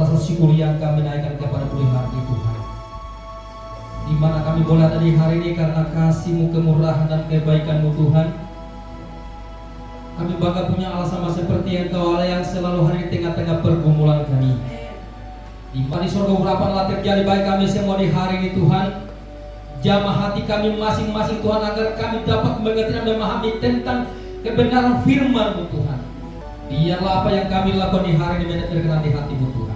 rasa syukur yang kami naikkan kepada Tuhan Tuhan. Di mana kami boleh ada di hari ini karena kasih-Mu, kemurahan dan kebaikan-Mu Tuhan. Kami bangga punya Allah sama seperti Engkau, Allah yang selalu hadir di tengah-tengah pergumulan kami. Di mana di surga urapan Allah terjadi baik kami semua di hari ini Tuhan. Jamah hati kami masing-masing Tuhan, agar kami dapat mengerti dan memahami tentang kebenaran firman-Mu Tuhan. Biarlah apa yang kami lakukan di hari ini berkenan di hati-Mu Tuhan.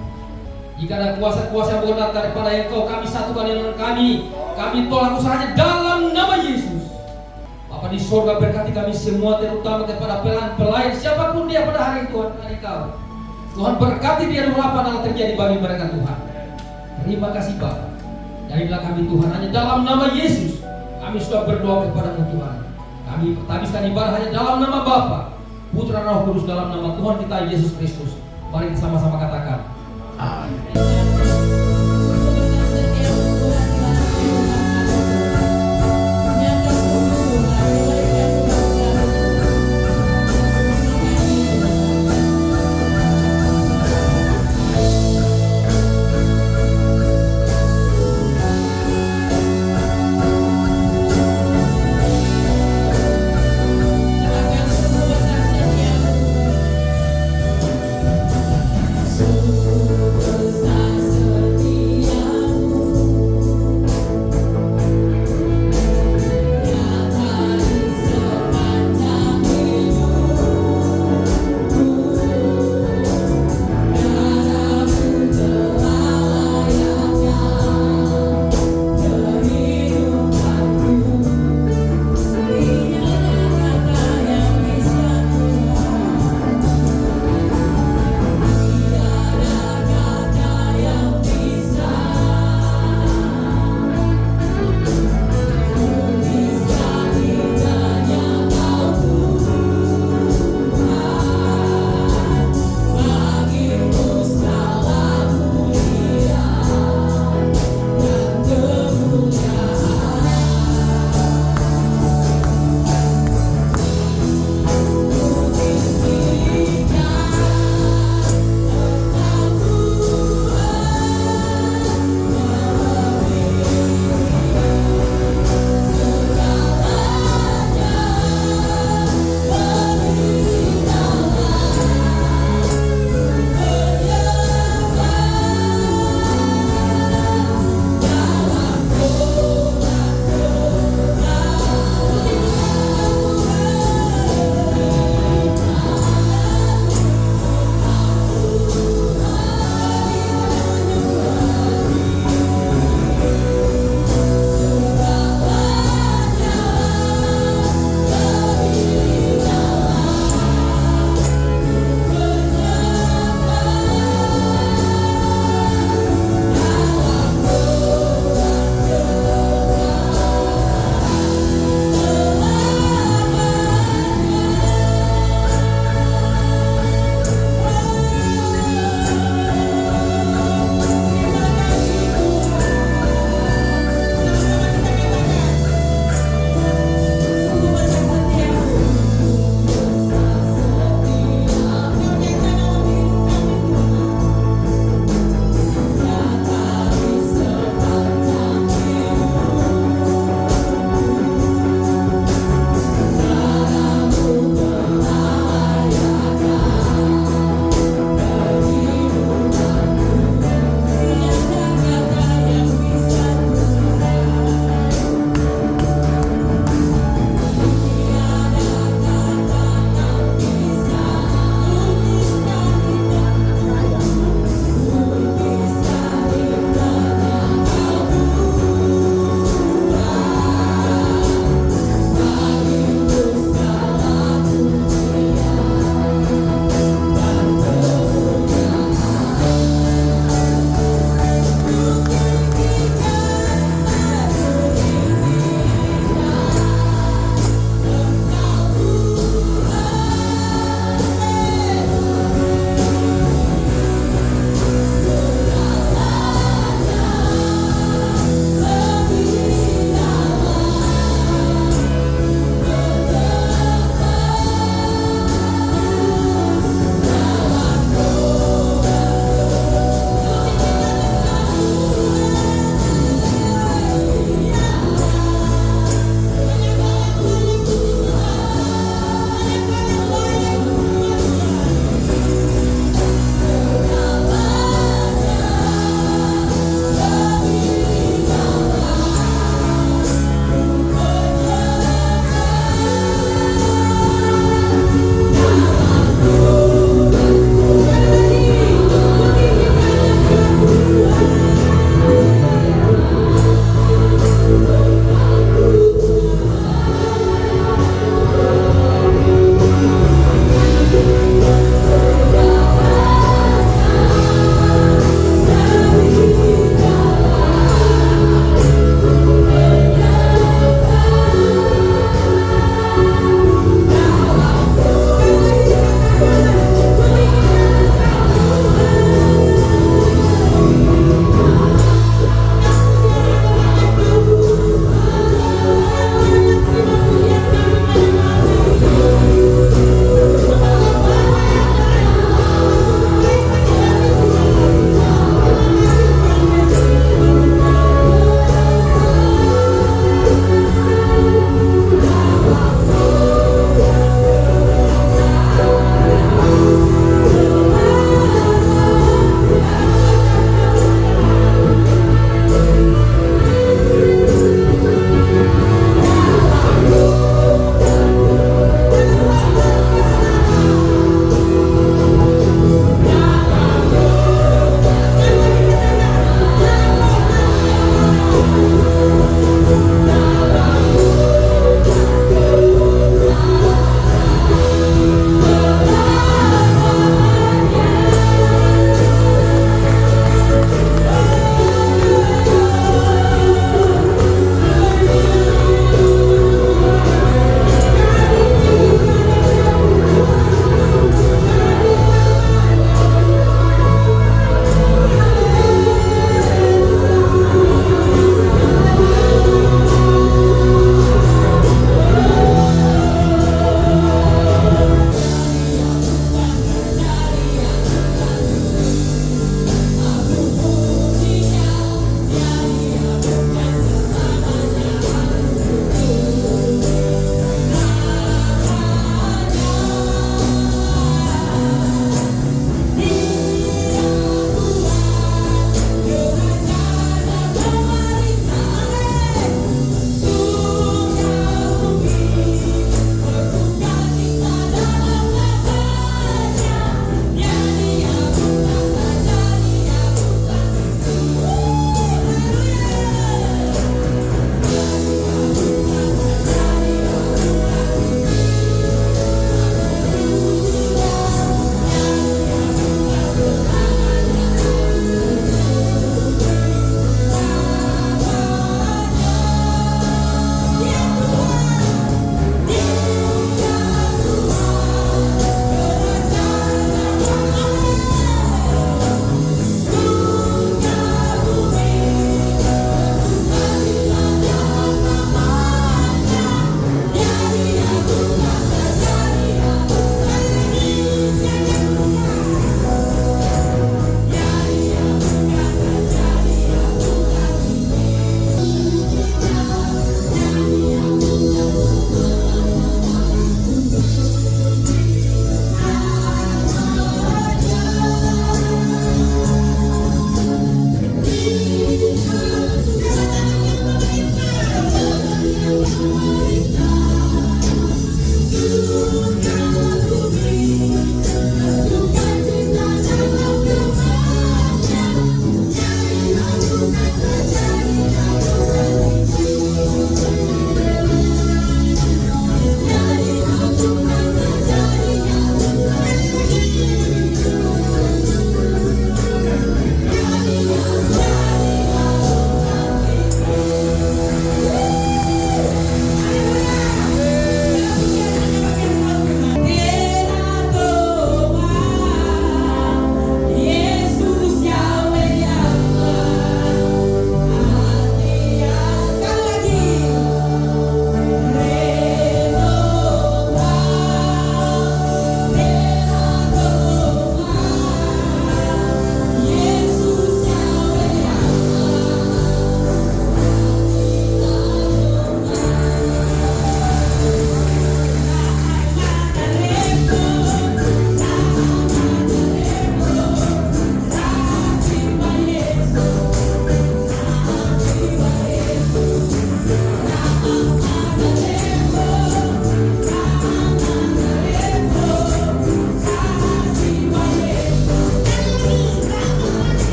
Jika ada kuasa-kuasa yang benar daripada Engkau, kami satukan dengan kami tolak usahanya dalam nama Yesus. Bapa di surga, berkati kami semua, terutama kepada pelayan siapapun dia pada hari Tuhan Engkau. Tuhan berkati dia urapan yang terjadi bagi mereka Tuhan. Terima kasih Bapa. Jadilah kami Tuhan, hanya dalam nama Yesus kami sudah berdoa kepada-Mu Tuhan. Kami habiskan ibadah hanya dalam nama Bapa, Putra, Roh Kudus, dalam nama Tuhan kita Yesus Kristus. Mari kita sama-sama katakan amin.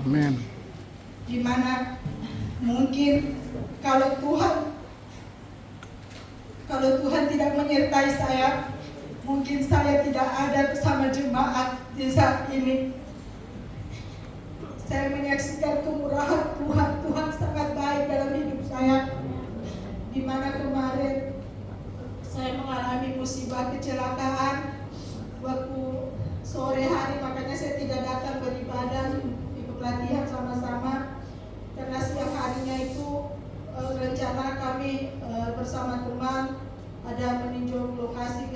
Amin. Dimana mungkin kalau Tuhan tidak menyertai saya, mungkin saya tidak ada bersama jemaat di saat ini. Saya menyaksikan kemurahan Tuhan. Tuhan sangat baik dalam hidup saya. Dimana kemarin saya mengalami musibah kecelakaan waktu sore hari, makanya saya tidak datang beribadah, ikut latihan sama-sama. Karena siang harinya itu rencana kami bersama teman ada meninjau lokasi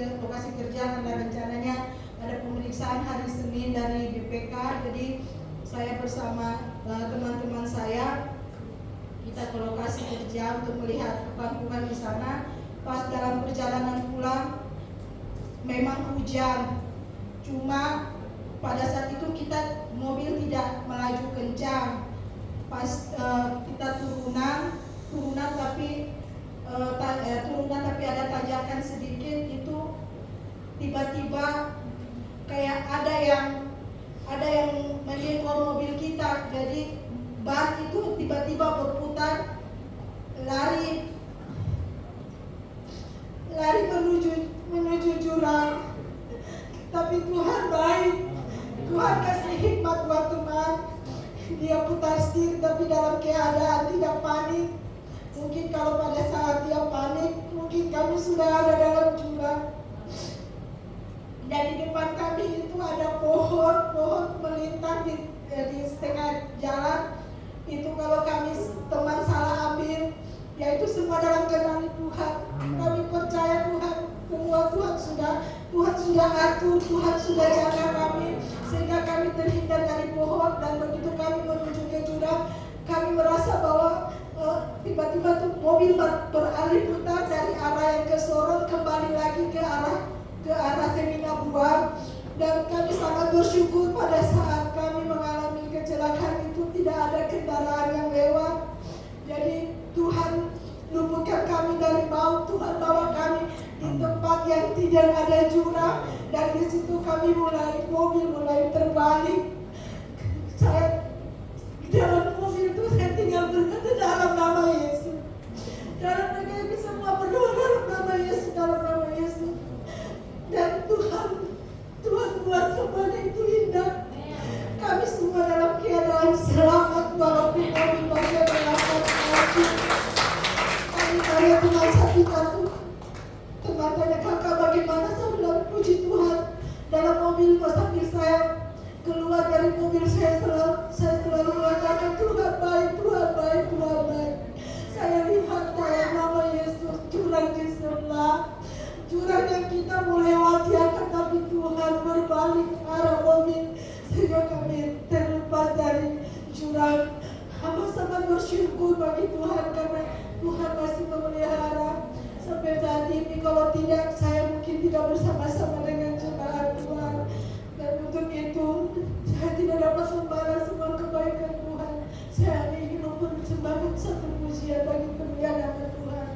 kerja, karena rencananya ada pemeriksaan hari Senin dari BPK. Jadi saya bersama teman-teman saya, kita ke lokasi kerja untuk melihat kebutuhan di sana. Pas dalam perjalanan pulang memang hujan, cuma pada saat itu kita mobil tidak melaju kencang. Pas kita turunan tapi ada tanjakan sedikit, itu tiba-tiba kayak ada yang menyenggol mobil kita. Jadi ban itu tiba-tiba berputar lari menuju jurang. Tapi Tuhan baik, Tuhan kasih hikmat buat teman. Dia putar setir tapi dalam keadaan tidak panik. Mungkin kalau pada saat dia panik, mungkin kami sudah ada dalam jurang. Dan di depan kami itu ada pohon melintang di setengah jalan. Itu kalau kami teman salah ambil, ya itu semua dalam kendali Tuhan. Kami percaya Tuhan, semua Tuhan sudah atur, Tuhan sudah jaga kami, sehingga kami terhindar dari pohon. Dan begitu kami menuju ke jurang, kami merasa bahwa tiba-tiba tuh mobil beralih putar dari arah yang ke Sorong kembali lagi ke arah Temina Buang. Dan kami sangat bersyukur pada saat kami mengalami kecelakaan itu tidak ada kendaraan yang lewat. Jadi Tuhan luputkan kami dari maut. Tuhan bawa kami di tempat yang tidak ada jurang, dan di situ mobil mulai terbalik. Saya di dalam mobil itu saya tinggal berkata dalam nama Yesus. Dalam kami semua berdoa dalam nama Yesus, dalam nama Yesus. Dan Tuhan buat semuanya itu indah. Kami semua dalam keadaan selamat walaupun kami masih melakukan penyakit. Kami tanya Tuhan satu. Teman tanya kakak bagaimana, saya bilang puji Tuhan. Dalam mobil sambil saya keluar dari mobil, saya selalu mengatakan Tuhan baik, Tuhan baik, Tuhan baik. Saya lihat dalam nama Yesus jurang di sebelah, jurang yang kita mau lewati akan, tapi Tuhan berbalik arah mobil sehingga kami terlepas dari jurang. Hamba sangat bersyukur bagi Tuhan karena Tuhan masih memelihara sampai saat ini. Kalau tidak, saya mungkin tidak bersama-sama dengan jemaat Tuhan. Dan untuk itu saya tidak dapat membalas semua kebaikan Tuhan. Saya hanya ingin mempersembahkan satu pujian bagi kemuliaan nama Tuhan.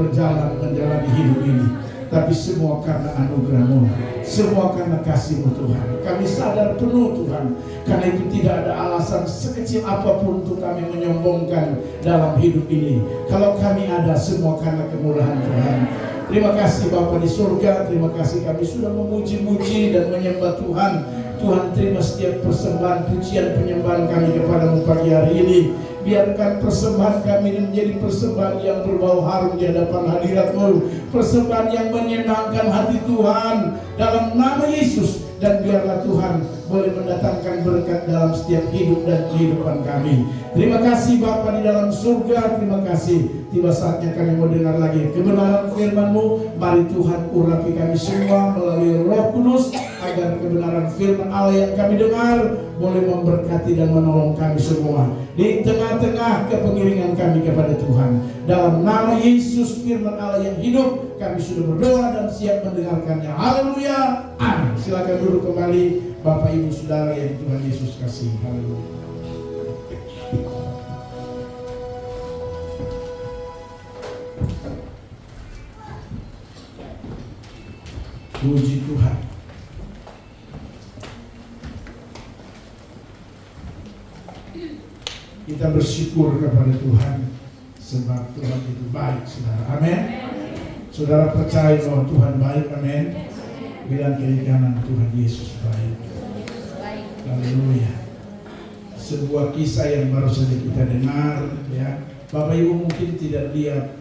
berjalan menjalani hidup ini. Tapi semua karena anugerah-Mu, semua karena kasih-Mu Tuhan. Kami sadar penuh Tuhan, karena itu tidak ada alasan sekecil apapun untuk kami menyombongkan dalam hidup ini. Kalau kami ada, semua karena kemurahan Tuhan. Terima kasih Bapa di surga, terima kasih kami sudah memuji-muji dan menyembah Tuhan. Tuhan terima setiap persembahan, pujian, penyembahan kami kepada-Mu pagi hari ini. Biarkan persembahan kami ini menjadi persembahan yang berbau harum di hadapan hadirat-Mu, persembahan yang menyenangkan hati Tuhan dalam nama Yesus. Dan biarlah Tuhan boleh mendatangkan berkat dalam setiap hidup dan kehidupan kami. Terima kasih Bapa di dalam surga, terima kasih. Tiba saatnya kami mau dengar lagi kebenaran firman-Mu. Mari Tuhan urapi kami semua melalui Roh Kudus, agar kebenaran firman Allah yang kami dengar boleh memberkati dan menolong kami semua di tengah-tengah kepengiringan kami kepada Tuhan. Dalam nama Yesus firman Allah yang hidup, kami sudah berdoa dan siap mendengarkannya. Haleluya, amin. Silakan duduk kembali Bapak Ibu Saudara yang Tuhan Yesus kasih. Haleluya. Puji Tuhan. Kita bersyukur kepada Tuhan, sebab Tuhan itu baik, saudara. Amin. Saudara percaya bahwa Tuhan baik, amin. Bilang kiri kanan, Tuhan Yesus baik. Haleluya. Sebuah kisah yang baru saja kita dengar, ya. Bapak Ibu mungkin tidak lihat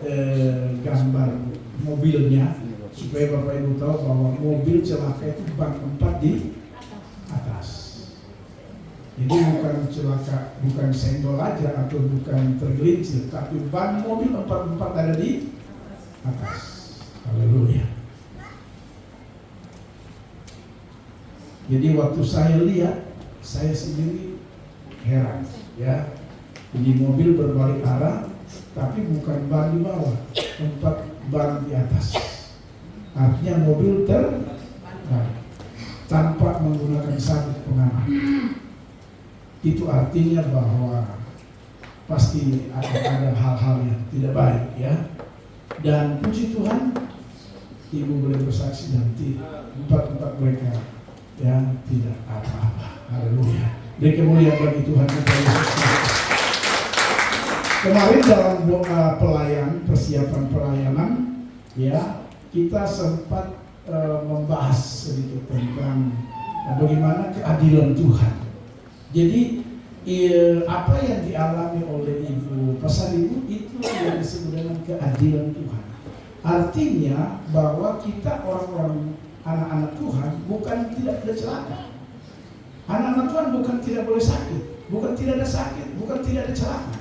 gambar mobilnya, supaya Bapak Ibu tahu bahwa mobil celaka itu ban 4 di atas. Jadi bukan celaka, bukan senggol aja atau bukan tergelincir, tapi ban mobil 4 ada di atas. Haleluya. Jadi waktu saya lihat, saya sendiri heran, ya. Jadi mobil berbalik arah, tapi bukan ban di bawah, 4 ban di atas. Artinya mobil terbalik tanpa menggunakan sabuk pengaman. Itu artinya bahwa pasti akan ada hal-hal yang tidak baik, ya. Dan puji Tuhan, Ibu boleh bersaksi nanti 4 mereka yang tidak apa-apa. Haleluya. Beri kemuliaan bagi Tuhan kita Yesus. Kemarin dalam doa persiapan pelayanan, ya, kita sempat membahas sedikit tentang bagaimana keadilan Tuhan. Jadi apa yang dialami oleh Ibu Pasar Ibu itu yang disebut dengan keadilan Tuhan. Artinya bahwa kita orang-orang anak-anak Tuhan bukan tidak ada celaka. Anak-anak Tuhan bukan tidak boleh sakit, bukan tidak ada sakit, bukan tidak ada celaka.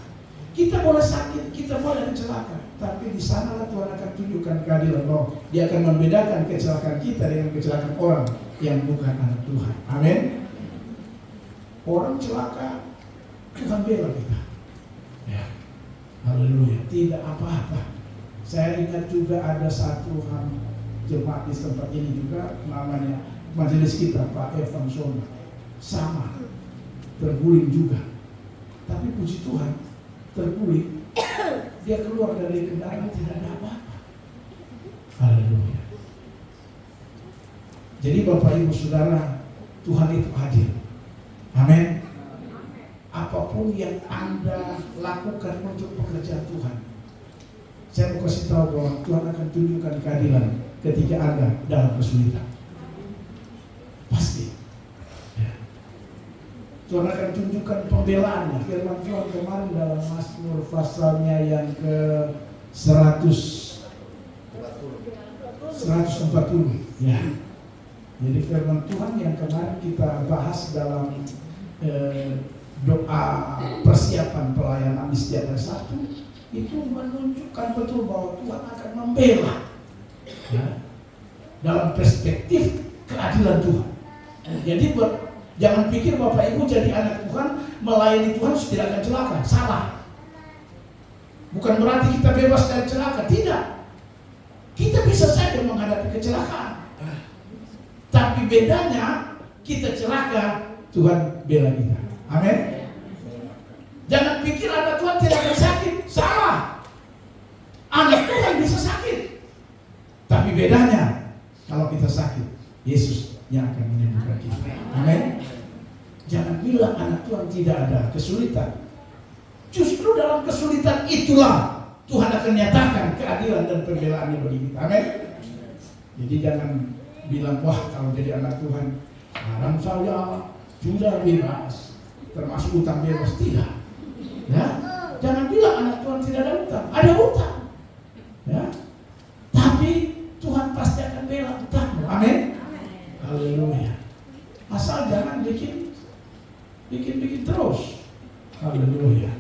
Kita boleh sakit, kita boleh ada celaka, tapi di sanalah Tuhan akan tunjukkan keadilan bahwa Dia akan membedakan kecelakaan kita dengan kecelakaan orang yang bukan anak Tuhan. Amin. Orang celaka, Tuhan bela kita. Ya. Haleluya. Tidak apa-apa. Saya ingat juga ada satu jemaat di tempat ini juga, namanya majelis kita, Pak Evan Sona. Sama, terguling juga. Tapi puji Tuhan, terguling, dia keluar dari kendaraan tidak ada apa-apa. Haleluya. Jadi Bapak Ibu Saudara, Tuhan itu adil. Amin. Apapun yang Anda lakukan untuk pekerjaan Tuhan, saya mau kasih tahu bahwa Tuhan akan tunjukkan keadilan ketika Anda dalam kesulitan. Pasti. Ya. Tuhan akan tunjukkan pembelaannya. Firman Tuhan kemarin dalam Mazmur pasalnya yang ke 140. Ya. Jadi firman Tuhan yang kemarin kita bahas dalam doa persiapan pelayanan di setiap hari Sabtu itu menunjukkan betul bahwa Tuhan akan membela, ya, dalam perspektif keadilan Tuhan. Jadi jangan pikir Bapak Ibu jadi anak Tuhan, melayani Tuhan tidak akan celaka. Salah. Bukan berarti kita bebas dari celaka. Tidak. Kita bisa saja menghadapi kecelakaan. Tapi bedanya kita celaka, Tuhan bela kita. Amin. Jangan pikir anak Tuhan tidak akan sakit. Salah. Anak Tuhan bisa sakit. Tapi bedanya, kalau kita sakit, Yesus yang akan menyembuhkan kita. Amin. Jangan bilang anak Tuhan tidak ada kesulitan. Justru dalam kesulitan itulah Tuhan akan nyatakan keadilan dan pembelaannya bagi kita. Amin. Jadi jangan bilang, wah kalau jadi anak Tuhan, sekarang saya sudah bebas, termasuk utang bebas. Tidak. Ya, jangan bilang anak Tuhan tidak ada utang. Ada utang. Ya, tapi Tuhan pasti akan bela utangmu. Amin. Haleluya. Asal jangan bikin terus. Haleluya.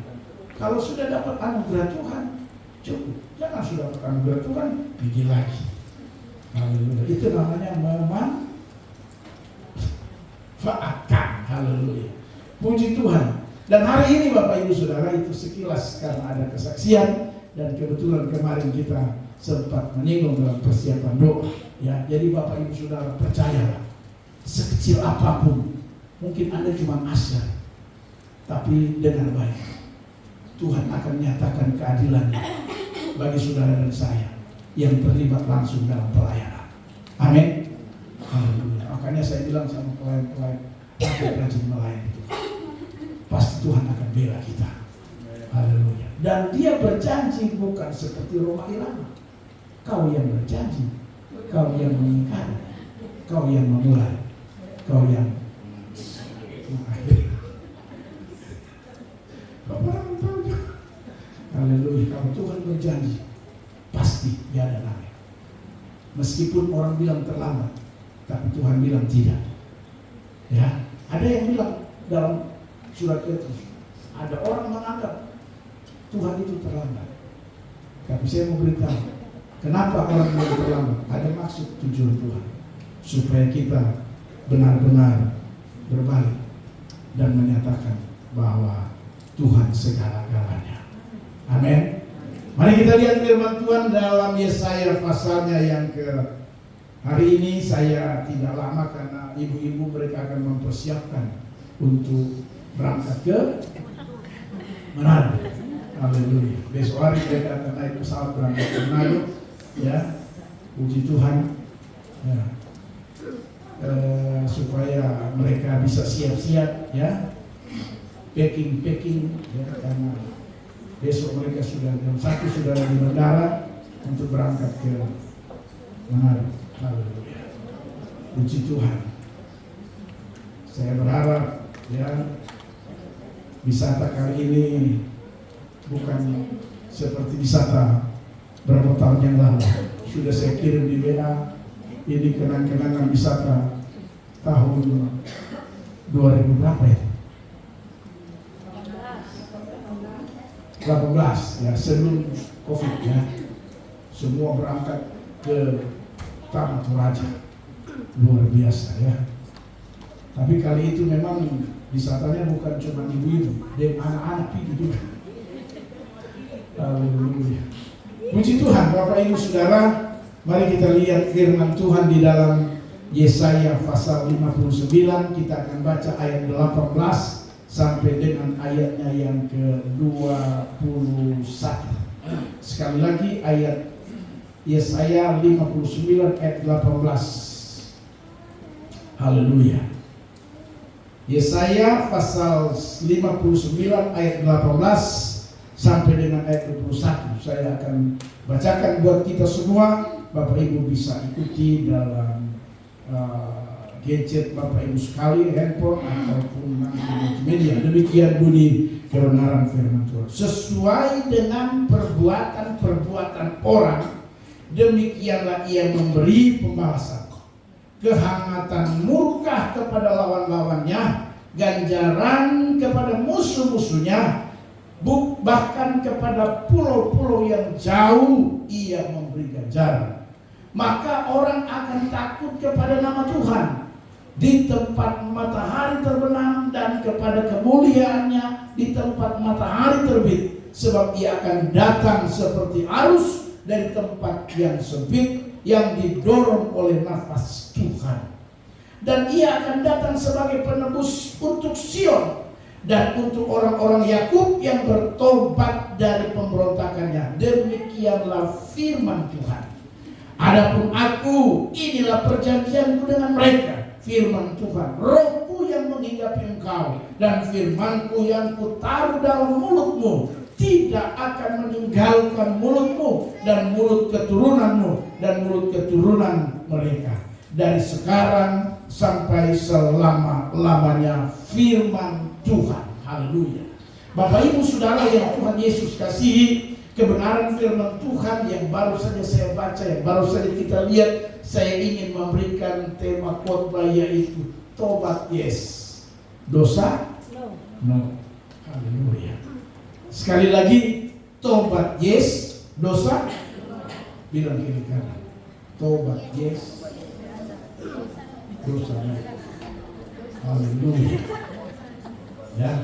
Kalau sudah dapat anugerah Tuhan, cukup. Jangan sudah dapat anugerah Tuhan, bikin lagi. Haleluya. Itu namanya memanfaatkan. Haleluya. Puji Tuhan. Dan hari ini Bapak Ibu Saudara, itu sekilas karena ada kesaksian dan kebetulan kemarin kita sempat menyinggung dalam persiapan doa. Ya, jadi Bapak Ibu Saudara percayalah, sekecil apapun, mungkin Anda cuma asal, tapi dengan baik Tuhan akan menyatakan keadilan bagi saudara dan saya yang terlibat langsung dalam pelayanan. Amin. Haleluya. Makanya saya bilang sama pelayan-pelayan, pakai rajin melayani Tuhan. Pasti Tuhan akan bela kita. Haleluya. Dan dia berjanji bukan seperti Roma Irama. Kau yang berjanji, kau yang mengingkari, kau yang memulai, kau yang mengakhiri. Bapak tahu. Haleluya. Kalau Tuhan berjanji, pasti dia ada namanya. Meskipun orang bilang terlambat, tapi Tuhan bilang tidak. Ya, ada yang bilang dalam surat Petrus, ada orang menganggap Tuhan itu terlambat. Tapi saya mau beritahu, kenapa orang bilang terlambat? Ada maksud tujuan Tuhan, supaya kita benar-benar berbalik dan menyatakan bahwa Tuhan segala-galanya. Amin. Mari kita lihat firman Tuhan dalam Yesaya pasalnya yang ke hari ini. Saya tidak lama karena ibu-ibu mereka akan mempersiapkan untuk berangkat ke Manado. Haleluya. Besok hari mereka akan naik pesawat berangkat ke Manado. Ya, puji Tuhan. Ya. Supaya mereka bisa siap-siap, ya, packing, ya, karena besok mereka sudah jam 1 sudah di bandara untuk berangkat ke Manado. Haleluya. Puji Tuhan. Saya berharap, ya, wisata kali ini bukan seperti wisata berapa tahun yang lalu. Sudah saya kirim di WA, ini kenang-kenangan wisata tahun 2000 berapa ya? 18 ya, sebelum COVID ya. Semua berangkat ke Tanah Toraja. Luar biasa ya. Tapi kali itu memang wisatanya bukan cuma ibu-ibu, dan anak-anak itu juga. Haleluya. Puji Tuhan, Bapak Ibu Saudara, mari kita lihat firman Tuhan di dalam Yesaya pasal 59. Kita akan baca ayat 18 sampai dengan ayatnya yang ke-21. Sekali lagi ayat Yesaya 59 ayat 18. Haleluya. Yesaya pasal 59 ayat 18 sampai dengan ayat 21. Saya akan bacakan buat kita semua. Bapak Ibu bisa ikuti dalam gadget Bapak Ibu sekali, handphone ataupun multimedia. Demikian bunyi kebenaran firman Tuhan. Sesuai dengan perbuatan orang, demikianlah ia memberi pembalasan. Kehangatan murka kepada lawan-lawannya, ganjaran kepada musuh-musuhnya, bahkan kepada pulau-pulau yang jauh ia memberi ganjaran. Maka orang akan takut kepada nama Tuhan di tempat matahari terbenam, dan kepada kemuliaannya di tempat matahari terbit. Sebab ia akan datang seperti arus dari tempat yang sempit, yang didorong oleh nafas Tuhan. Dan ia akan datang sebagai penebus untuk Sion dan untuk orang-orang Yakub yang bertobat dari pemberontakannya. Demikian demikianlah firman Tuhan. Adapun aku, inilah perjanjianku dengan mereka, firman Tuhan. Rohku yang menghinggapi engkau dan firmanku yang kutaruh dalam mulutmu tidak akan meninggalkan mulutmu dan mulut keturunanmu dan mulut keturunan mereka dari sekarang sampai selama-lamanya, firman Tuhan. Haleluya. Bapak Ibu Saudara yang Tuhan Yesus kasihi, kebenaran firman Tuhan yang baru saja saya baca, yang baru saja kita lihat, saya ingin memberikan tema khotbah yaitu tobat yes, dosa no. Haleluya. Sekali lagi, tobat yes, dosa bilang kiri kanan. Tobat yes, dosa no. Haleluya. Ya.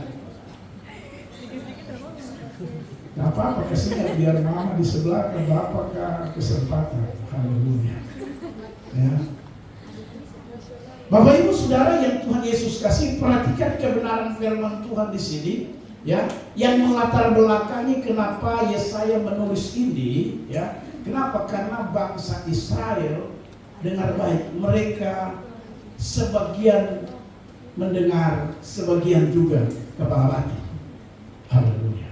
Gak apa-apa, kesini biar mama di sebelah ke bapak ke kesempatan. Haleluya. Ya. Bapak Ibu Saudara yang Tuhan Yesus kasih, perhatikan kebenaran firman Tuhan di sini, ya, yang melatar belakangi kenapa Yesaya menulis ini, ya. Kenapa? Karena bangsa Israel, dengar baik, mereka sebagian mendengar, sebagian juga kepala batu. Haleluya.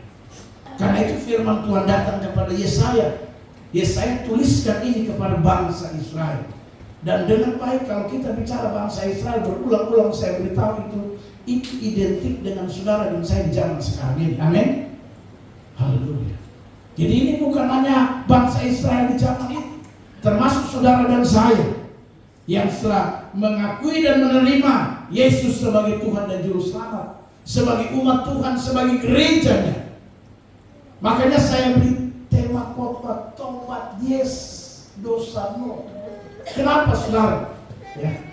Karena itu firman Tuhan datang kepada Yesaya. Yesaya tuliskan ini kepada bangsa Israel. Dan dengan baik, kalau kita bicara bangsa Israel, berulang-ulang saya beritahu itu identik dengan saudara dan saya di zaman sekarang ini. Amin. Haleluya. Jadi ini bukan hanya bangsa Israel di zaman itu, termasuk saudara dan saya yang setelah mengakui dan menerima Yesus sebagai Tuhan dan Juru Selamat, sebagai umat Tuhan, sebagai gerejanya. Makanya saya beri tema khotbah tobat yes, dosa no. Kenapa saudara? Ya.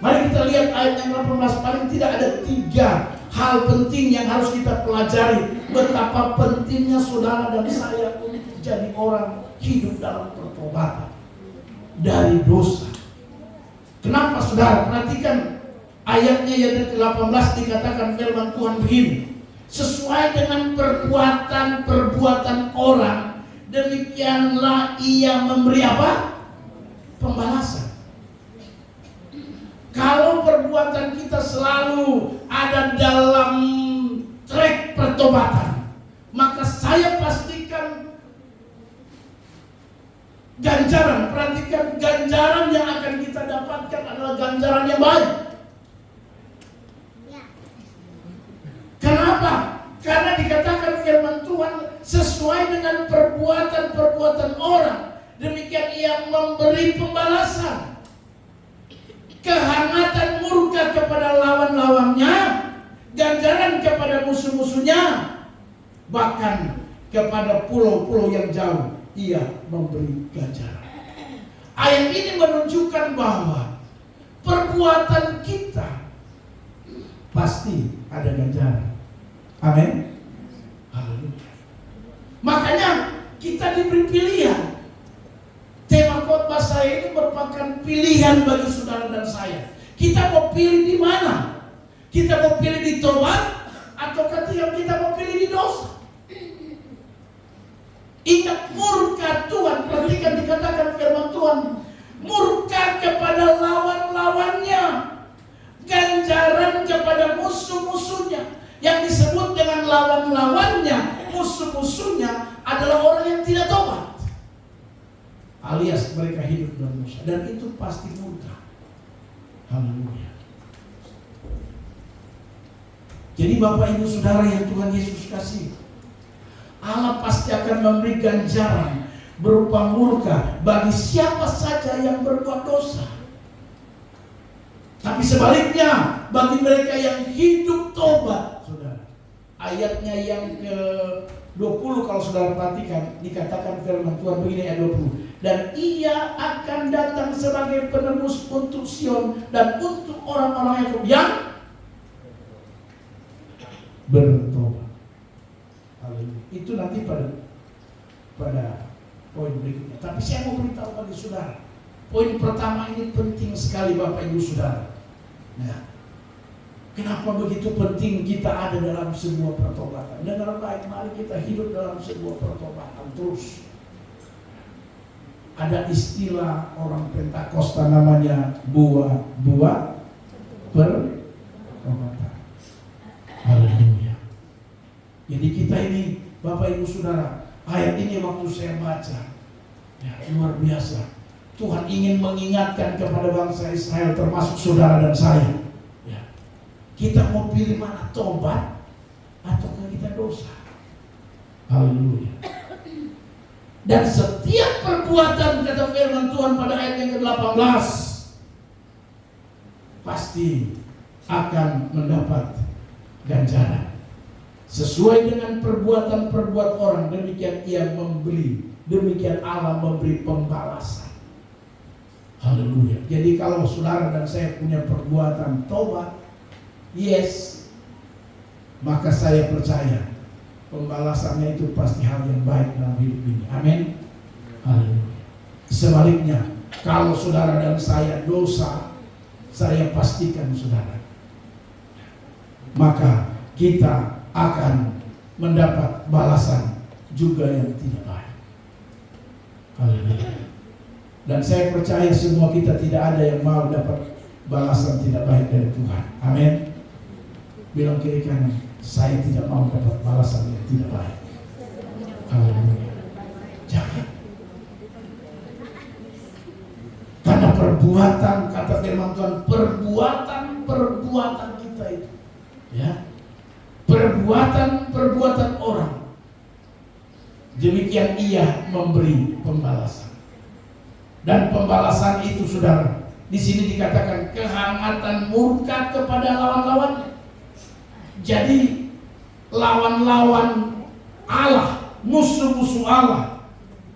Mari kita lihat ayat yang 18. Paling tidak ada 3 hal penting yang harus kita pelajari. Betapa pentingnya saudara dan saya untuk jadi orang hidup dalam pertobatan dari dosa. Kenapa saudara? Perhatikan ayatnya yang ke-18, dikatakan firman Tuhan begini. Sesuai dengan perbuatan orang, demikianlah ia memberi apa? Pembalasan. Kalau perbuatan kita selalu ada dalam track pertobatan, maka saya pastikan ganjaran, perhatikan ganjaran yang akan kita dapatkan adalah ganjaran yang baik. Kenapa? Karena dikatakan firman Tuhan sesuai dengan perbuatan orang, demikian ia memberi pembalasan. Kehangatan murka kepada lawan-lawannya, ganjaran kepada musuh-musuhnya, bahkan kepada pulau-pulau yang jauh ia memberi ganjaran. Ayat ini menunjukkan bahwa perbuatan kita pasti ada ganjaran. Amin. Haleluya. Makanya kita diberi pilihan. Tema khotbah saya ini merupakan pilihan bagi saudara dan saya. Kita mau pilih di mana? Kita mau pilih di tobat atau kita mau pilih di dosa? Ingat murka Tuhan. Perhatikan dikatakan firman Tuhan, murka kepada lawan-lawannya, ganjaran kepada musuh-musuhnya. Yang disebut dengan lawan-lawannya, musuh-musuhnya adalah orang yang tidak tobat, alias mereka hidup dalam dosa, dan itu pasti murka. Haleluya. Jadi Bapak Ibu Saudara yang Tuhan Yesus kasih, Allah pasti akan memberi ganjaran berupa murka bagi siapa saja yang berbuat dosa. Tapi sebaliknya, bagi mereka yang hidup tobat, saudara. Ayatnya yang ke-20 kalau saudara perhatikan, dikatakan firman Tuhan begini ayat 20. Dan ia akan datang sebagai penebus untuk Sion dan untuk orang-orang yang bertobat. Haleluya. Itu nanti pada poin berikutnya. Tapi saya mau beritahu bagi saudara, poin pertama ini penting sekali Bapak Ibu Saudara. Nah, kenapa begitu penting kita ada dalam sebuah pertobatan? Dengar baik, mari kita hidup dalam sebuah pertobatan terus. ada istilah orang Pentakosta namanya buah pertobatan. Haleluya. Jadi kita ini, Bapak Ibu Saudara, ayat ini waktu saya baca, ya, luar biasa. Tuhan ingin mengingatkan kepada bangsa Israel, termasuk saudara dan saya, ya, kita mau pilih mana, tobat ataukah kita dosa. Haleluya. Dan setiap perbuatan, kata firman Tuhan pada ayat yang ke-18, pasti akan mendapat ganjaran sesuai dengan perbuatan-perbuatan orang. Demikian ia memberi, demikian Allah memberi pembalasan. Haleluya. Jadi kalau saudara dan saya punya perbuatan tobat, yes, maka saya percaya pembalasannya itu pasti hal yang baik dalam hidup ini. Amin. Haleluya. Sebaliknya, kalau saudara dan saya dosa, saya pastikan saudara, maka kita akan mendapat balasan juga yang tidak baik. Haleluya. Dan saya percaya semua kita tidak ada yang mau dapat balasan tidak baik dari Tuhan. Amin. Bilang kiri kanan, saya tidak mau dapat balasan yang tidak baik. Haleluya. Jangan. Karena perbuatan, kata firman Tuhan, perbuatan kita itu, ya, perbuatan orang, demikian ia memberi pembalasan. Dan pembalasan itu, saudara, di sini dikatakan kehangatan murka kepada lawan-lawannya. Jadi lawan-lawan Allah, musuh-musuh Allah,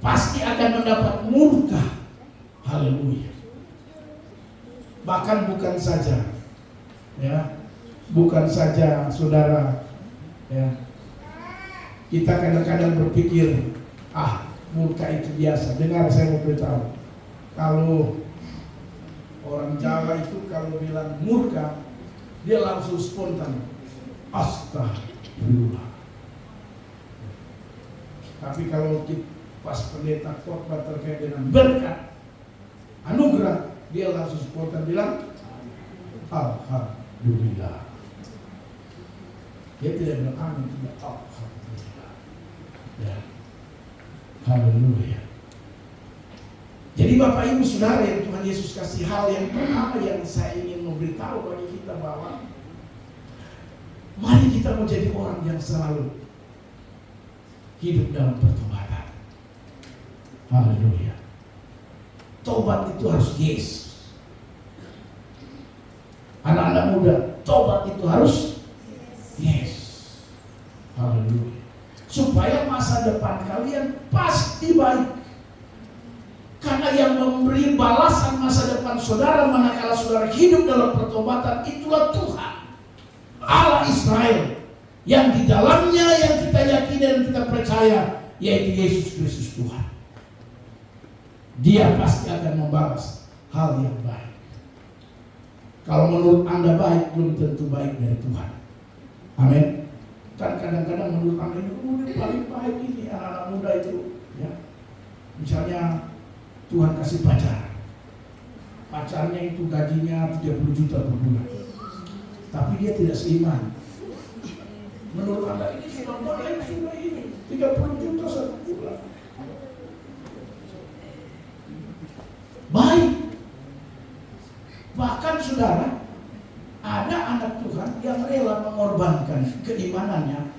pasti akan mendapat murka. Haleluya. Bahkan bukan saja, ya, bukan saja saudara, ya, kita kadang-kadang berpikir, murka itu biasa. Dengar, saya mau beritahu, kalau orang Jawa itu kalau bilang murka, dia langsung spontan, astagfirullah. Tapi kalau pas pendeta khotbah terkait dengan berkat, anugerah, dia langsung spontan bilang alhamdulillah. Dia tidak bilang amin, tidak, alhamdulillah. Ya. Haleluya. Jadi Bapak Ibu Saudara yang Tuhan Yesus kasih, hal yang pertama yang saya ingin memberitahu bagi kita bahwa mari kita menjadi orang yang selalu hidup dalam pertobatan. Haleluya. Tobat itu harus yes. Anak-anak muda, tobat itu harus yes. Haleluya. Supaya masa depan kalian pasti baik. Karena yang memberi balasan masa depan saudara manakala saudara hidup dalam pertobatan itulah Tuhan Allah Israel, yang di dalamnya yang kita yakini dan kita percaya yaitu Yesus Kristus Tuhan. Dia pasti akan membalas hal yang baik. Kalau menurut Anda baik, belum tentu baik dari Tuhan. Amin. Kan kadang-kadang menurut Anda ini paling baik ini anak-anak muda itu, ya. Misalnya Tuhan kasih pacarnya itu gajinya 30 juta per bulan, tapi dia tidak seiman. Menurut Anda ini sudah baik, sudah ini 30 juta satu bulan, baik. Bahkan saudara, ada anak Tuhan yang rela mengorbankan keimanannya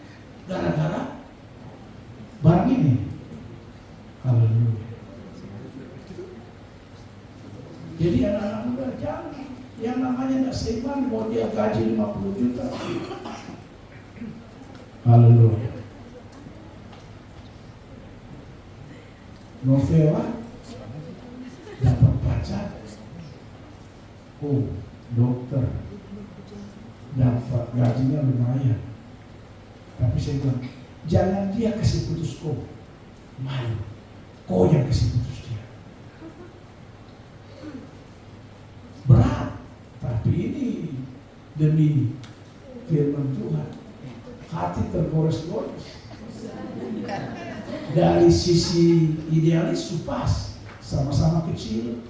gara-gara barang ini. Haleluya. Jadi anak-anak muda jangan, yang namanya tidak seiman, mau dia gaji 50 juta. Haleluya. Novela dapat pacar, dokter, dapat gajinya lumayan. Tapi saya bilang, jangan dia kasih putus kau, malu, kau yang kasih putus dia. Berat, tapi ini demi firman Tuhan, hati tergores-gores. Dari sisi idealis pas, sama-sama kecil.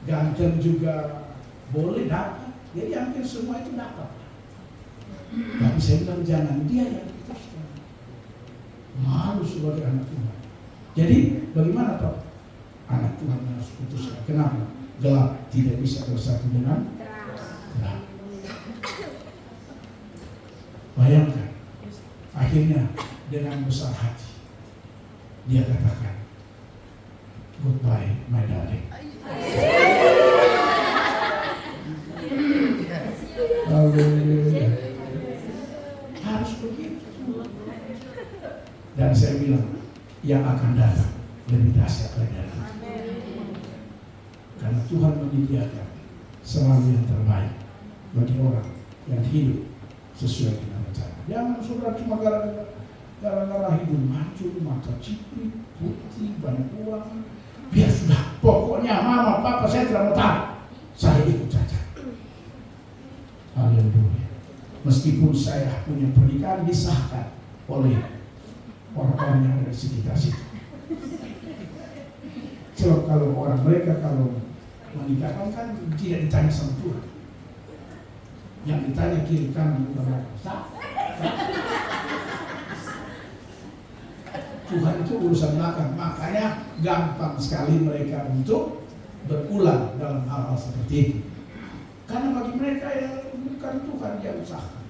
Ganteng juga boleh dapat. Jadi hampir semua itu dapat. Tapi saya bilang jangan dia yang diputuskan. Malu sebagai anak Tuhan. Jadi bagaimana Pak? Anak Tuhan harus putuskan. Kenapa? Gelap tidak bisa bersatu dengan terang. Bayangkan, akhirnya dengan besar hati dia katakan, goodbye my darling. Haleluya. Harus begitu. Dan saya bilang, yang akan datang lebih dahsyat lagi. Karena Tuhan menyediakan selalu yang terbaik bagi orang yang hidup sesuai dengan rencana. Jangan saudara cuma gara-gara hidup maju, mata cipri, putih, banyak uang. Biar sudah, pokoknya mama, papa saya tidak mau tahu. Saya ikut saja. Haleluya. Meskipun saya punya pernikahan disahkan oleh orang-orang yang ada di sekitar situ. Sebab kalau orang mereka kalau menikahkan kan tidak ditanya sama Tuhan. Yang ditanya kiri kanan bukan belakang. Tuhan itu urusan belakang. Makanya gampang sekali mereka untuk berulang dalam hal-hal seperti itu. Karena bagi mereka yang bukan Tuhan yang usahakan.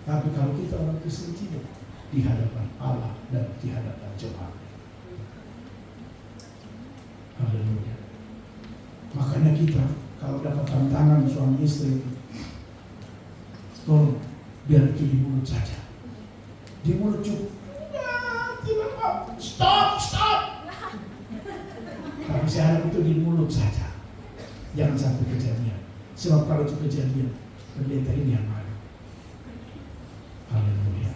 Tapi kalau kita orang Kristen tidak, di hadapan Allah dan di hadapan jemaat. Haleluya. Makanya kita kalau dapat tantangan suami istri, tolong biar itu di mulut saja. Di mulut cukup. Stop. Tapi saya harap itu di mulut saja. Jangan sampai kejadian. Sebab kalau itu kejadian, pendeta ini yang marah. Haleluya.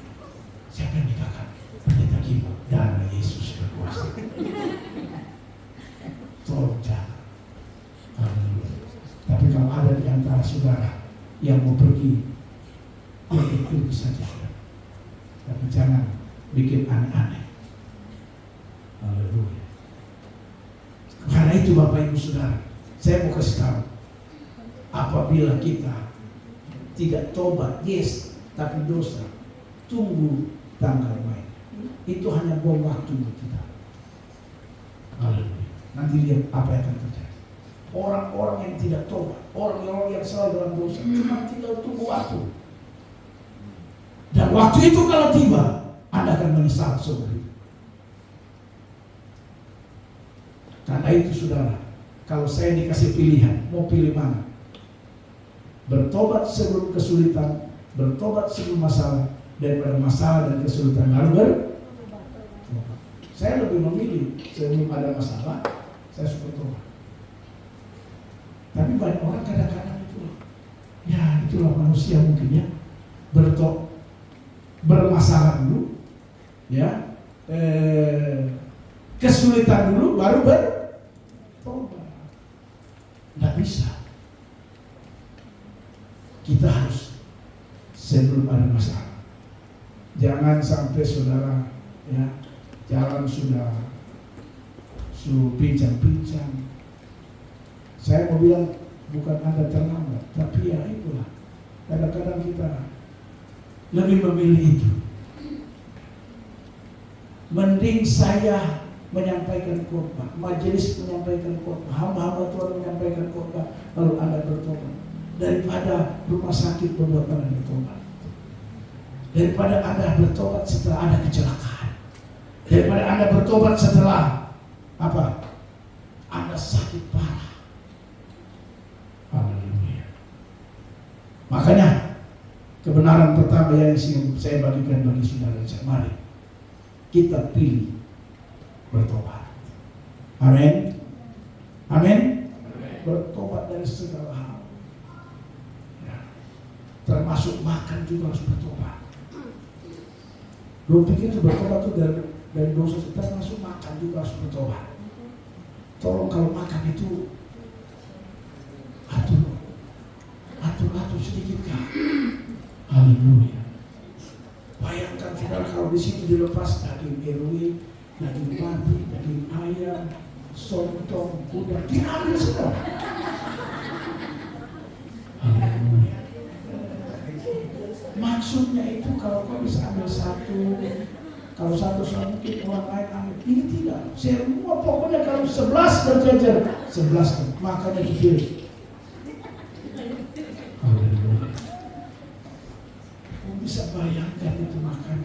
Siapa yang dikatakan? Pendeta kita, darah Yesus berkuasa. Tolong jangan. Haleluya. Tapi kalau ada di antara saudara yang mau pergi, ya pergi saja. Tapi jangan bikin aneh-aneh. Haleluya. Karena itu Bapak Ibu Saudara, saya mau kasih tahu, apabila kita tidak tobat, yes, tapi dosa, tunggu tanggal main. Itu hanya bom waktu untuk kita. Haleluya. Nanti lihat apa yang akan terjadi. Orang-orang yang tidak tobat, orang-orang yang selalu dalam dosa, cuma tinggal tunggu waktu. Dan waktu itu kalau tiba, Anda akan menyesal seumur hidup. Karena itu saudara, kalau saya dikasih pilihan, mau pilih mana? Bertobat sebelum kesulitan, bertobat sebelum masalah, daripada masalah dan kesulitan baru bertobat. Saya lebih memilih sebelum ada masalah, saya suka tobat. Tapi banyak orang kadang-kadang itu, ya itulah manusia mungkin ya, bermasalah dulu, ya, kesulitan dulu, baru bertobat. Tidak bisa. Kita harus sebelum ada masalah. Jangan sampai saudara ya jalan sudah pincang-pincang. Saya mau bilang bukan Anda terlambat, tapi ya itulah. Kadang-kadang kita lebih memilih itu. Mending saya menyampaikan khotbah, majelis menyampaikan khotbah, hamba-hamba Tuhan menyampaikan khotbah, lalu Anda bertobat, daripada rumah sakit membuat Anda bertobat, daripada Anda bertobat setelah ada kecelakaan, daripada Anda bertobat setelah apa? Anda sakit parah. Haleluya. Makanya kebenaran pertama yang saya bagikan bagi saudara, mari kita pilih bertobat. Amin. Amin. Bertobat dari segala hal. Ya. Termasuk makan juga harus bertobat. Lu pikir itu bertobat itu dari dosa, termasuk makan juga harus bertobat. Tolong kalau makan itu atur sedikit kan. Haleluya. Bayangkan saudara kalau di situ dilepas daging eruit, daging babi, daging ayam, sontong, kuda, diambil semua. Haleluya. Maksudnya itu kalau kau bisa ambil satu, kalau satu mungkin orang lain ambil, ini tidak. Semua pokoknya kalau 11 berjajar, 11 makanya dipilih. Haleluya. Kau bisa bayangkan itu makan.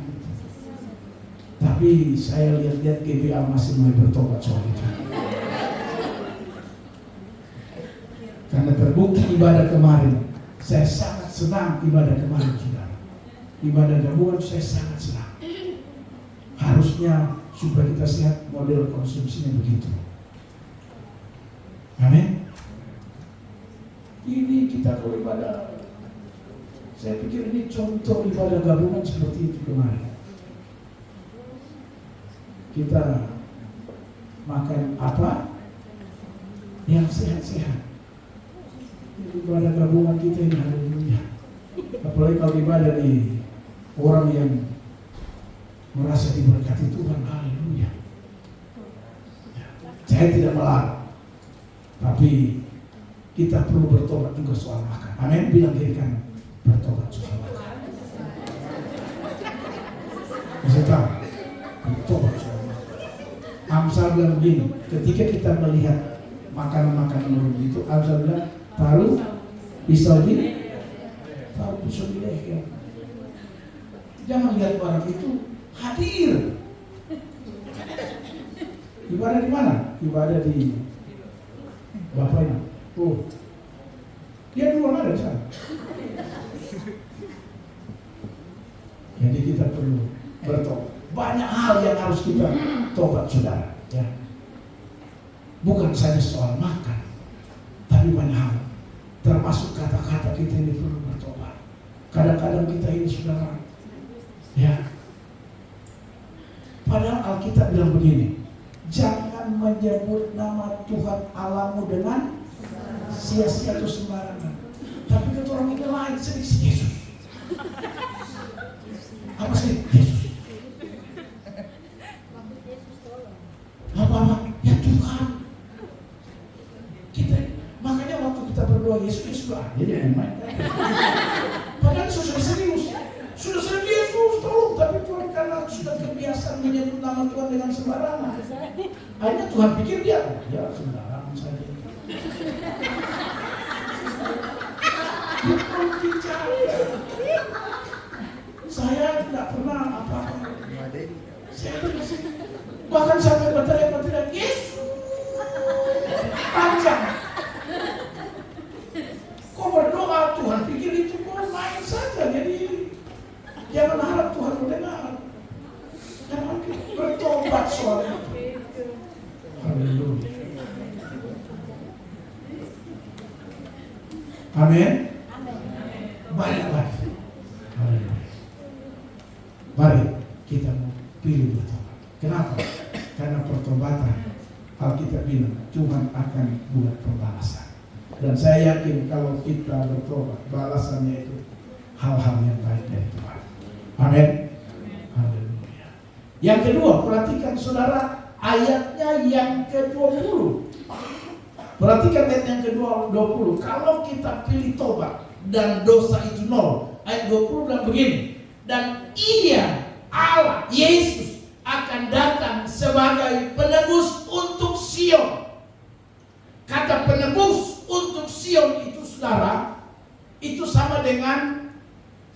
Tapi saya lihat-lihat GBA masih mulai bertobat soal itu. Karena terbukti ibadah kemarin, saya sangat senang ibadah kemarin, saudara. Ibadah gabungan saya sangat senang. Harusnya supaya kita sehat, model konsumsinya begitu. Amin. Ini kita kalau ibadah, saya pikir ini contoh ibadah gabungan seperti itu kemarin. Kita makan apa yang sehat-sehat. Ibadah gabungan kita ini, haleluya. Apalagi kalau ibadah di orang yang merasa diberkati Tuhan, haleluya. Saya tidak melarang, tapi kita perlu bertobat juga soal makan. Amin. Bilang kiri kanan, bertobat soal makan. Saya tahu, bertobat soal makan. Amsal bilang begini, ketika kita melihat makanan-makanan itu, Amsal bilang, taruh pisau di leher. Jangan lihat barang itu hadir. Ibadah di mana? Ibadah di Bapaknya. Oh, dia duluan ada di sana. Jadi kita perlu bertobat. Banyak hal yang harus kita tobat, saudara. Ya. Bukan saja soal makan, tapi banyak hal. Termasuk kata-kata kita ini perlu bertobat. Kadang-kadang kita ini, saudara, ya. Padahal Alkitab bilang begini, jangan menyebut nama Tuhan Allahmu dengan sia-sia atau sembarangan. Tapi kata orang ini lain, sedikit Yesus. Apa sih? Yesus. Apa-apa? Ya Tuhan. Kita, makanya waktu kita berdoa Yesus doa, jadi main-main. Padahal sudah serius. Sudah sering Yesus tolong, tapi Tuhan karena sudah kebiasaan menyebut nama Tuhan dengan sembarangan. Akhirnya Tuhan pikir dia sembarangan saja. Bukan bicara. Saya tidak pernah apa-apa. Saya bahkan sampai berteriak Yesus panjang. Kau berdoa Tuhan pikir itu kau main saja, jadi jangan harap Tuhan mendengar. Jangan bertobat soal itu. Haleluya. Amin. Balik lagi. Haleluya. Mari kita mau pilih bertobat. Kenapa? Karena pertobatan Alkitab bilang Tuhan akan buat pembalasan. Dan saya yakin kalau kita bertobat, balasannya itu hal-hal yang baik dari Tuhan. Amin. Haleluya. Yang kedua, perhatikan saudara ayatnya yang ke-20. Perhatikan ayat yang ke-20. Kalau kita pilih tobat dan dosa itu nol, ayat 20 bilang begini, dan Ia Allah Yesus akan datang sebagai penebus untuk Sion. Kata penebus untuk Sion itu, saudara, itu sama dengan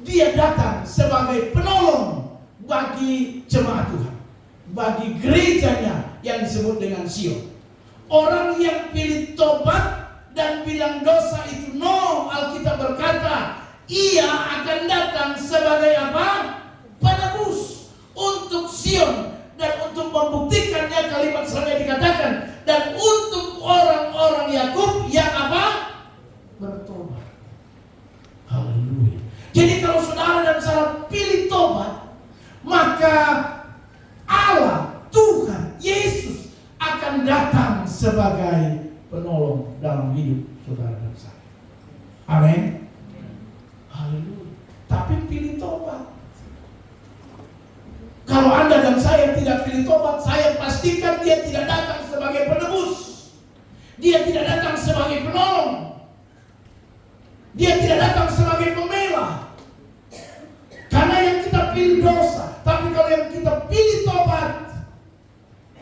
Dia datang sebagai penolong bagi jemaat Tuhan, bagi gerejanya yang disebut dengan Sion. Orang yang pilih tobat dan bilang dosa itu no, Alkitab berkata Ia akan datang sebagai apa? Penebus untuk Sion, dan untuk membuktikannya kalimat selanjutnya dikatakan, dan untuk orang-orang Yakub yang apa? Bertobat. Haleluya. Jadi kalau saudara dan saya pilih tobat, maka Allah, Tuhan, Yesus akan datang sebagai penolong dalam hidup saudara dan saya. Amin. Haleluya. Tapi pilih tobat.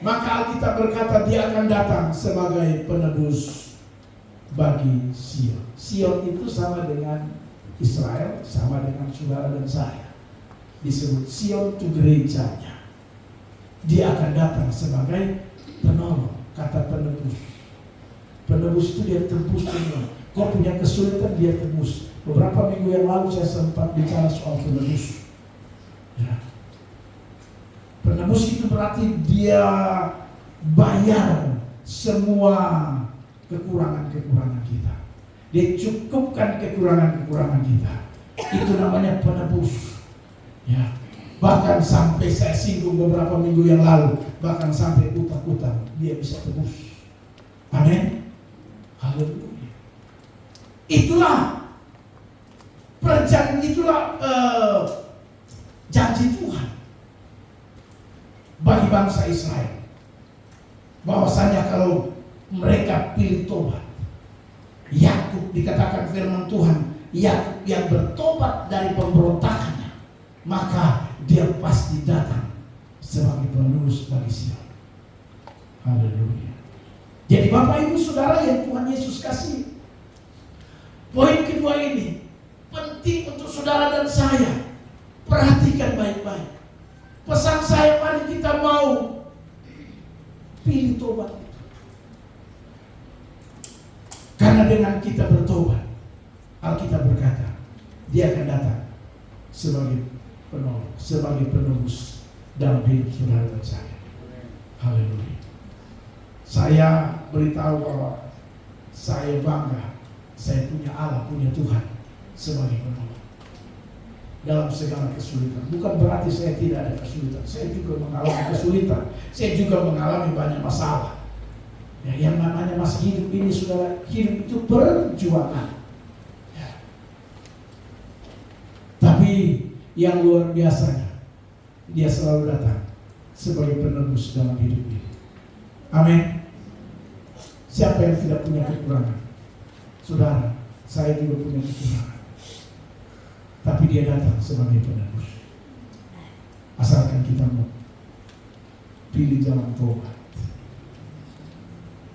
Maka Alkitab berkata dia akan datang sebagai penebus bagi Sion. Sion itu sama dengan Israel, sama dengan saudara dan saya. Disebut Sion itu gerejanya. Dia akan datang sebagai penolong, kata penebus. Penebus itu dia tebus semua. Kau punya kesulitan, dia tebus. Beberapa minggu yang lalu saya sempat bicara soal penebus. Ya. Penebus itu berarti dia bayar semua kekurangan-kekurangan kita. Dia cukupkan kekurangan-kekurangan kita. Itu namanya penebus. Ya. Bahkan sampai saya singgung beberapa minggu yang lalu, bahkan sampai utang-utang dia bisa tebus. Amin. Haleluya. Itulah janji Tuhan bagi bangsa Israel, bahwasanya kalau mereka pilih tobat, Yakub, dikatakan firman Tuhan, Yakub yang bertobat dari pemberontakannya, maka dia pasti datang sebagai penebus bagi Sion. Haleluya. Jadi Bapak Ibu Saudara yang Tuhan Yesus kasih, poin kedua ini penting untuk saudara dan saya. Perhatikan baik-baik. Pesan saya, mari kita mau pilih tobat itu. Karena dengan kita bertobat, Alkitab berkata, dia akan datang sebagai penolong, sebagai penebus dalam hidup saudara dan saya. Haleluya. Saya beritahu bahwa saya bangga, saya punya Allah, punya Tuhan sebagai penolong dalam segala kesulitan. Bukan berarti saya tidak ada kesulitan. Saya juga mengalami kesulitan. Saya juga mengalami banyak masalah. Ya, yang namanya masa hidup ini, saudara, hidup itu perjuangan. Ya. Tapi yang luar biasanya, dia selalu datang sebagai penebus dalam hidup ini. Amin. Siapa yang tidak punya kekurangan? Saudara, saya juga punya kekurangan. Tapi dia datang sebagai penebus. Asalkan kita mau pilih jalan tobat,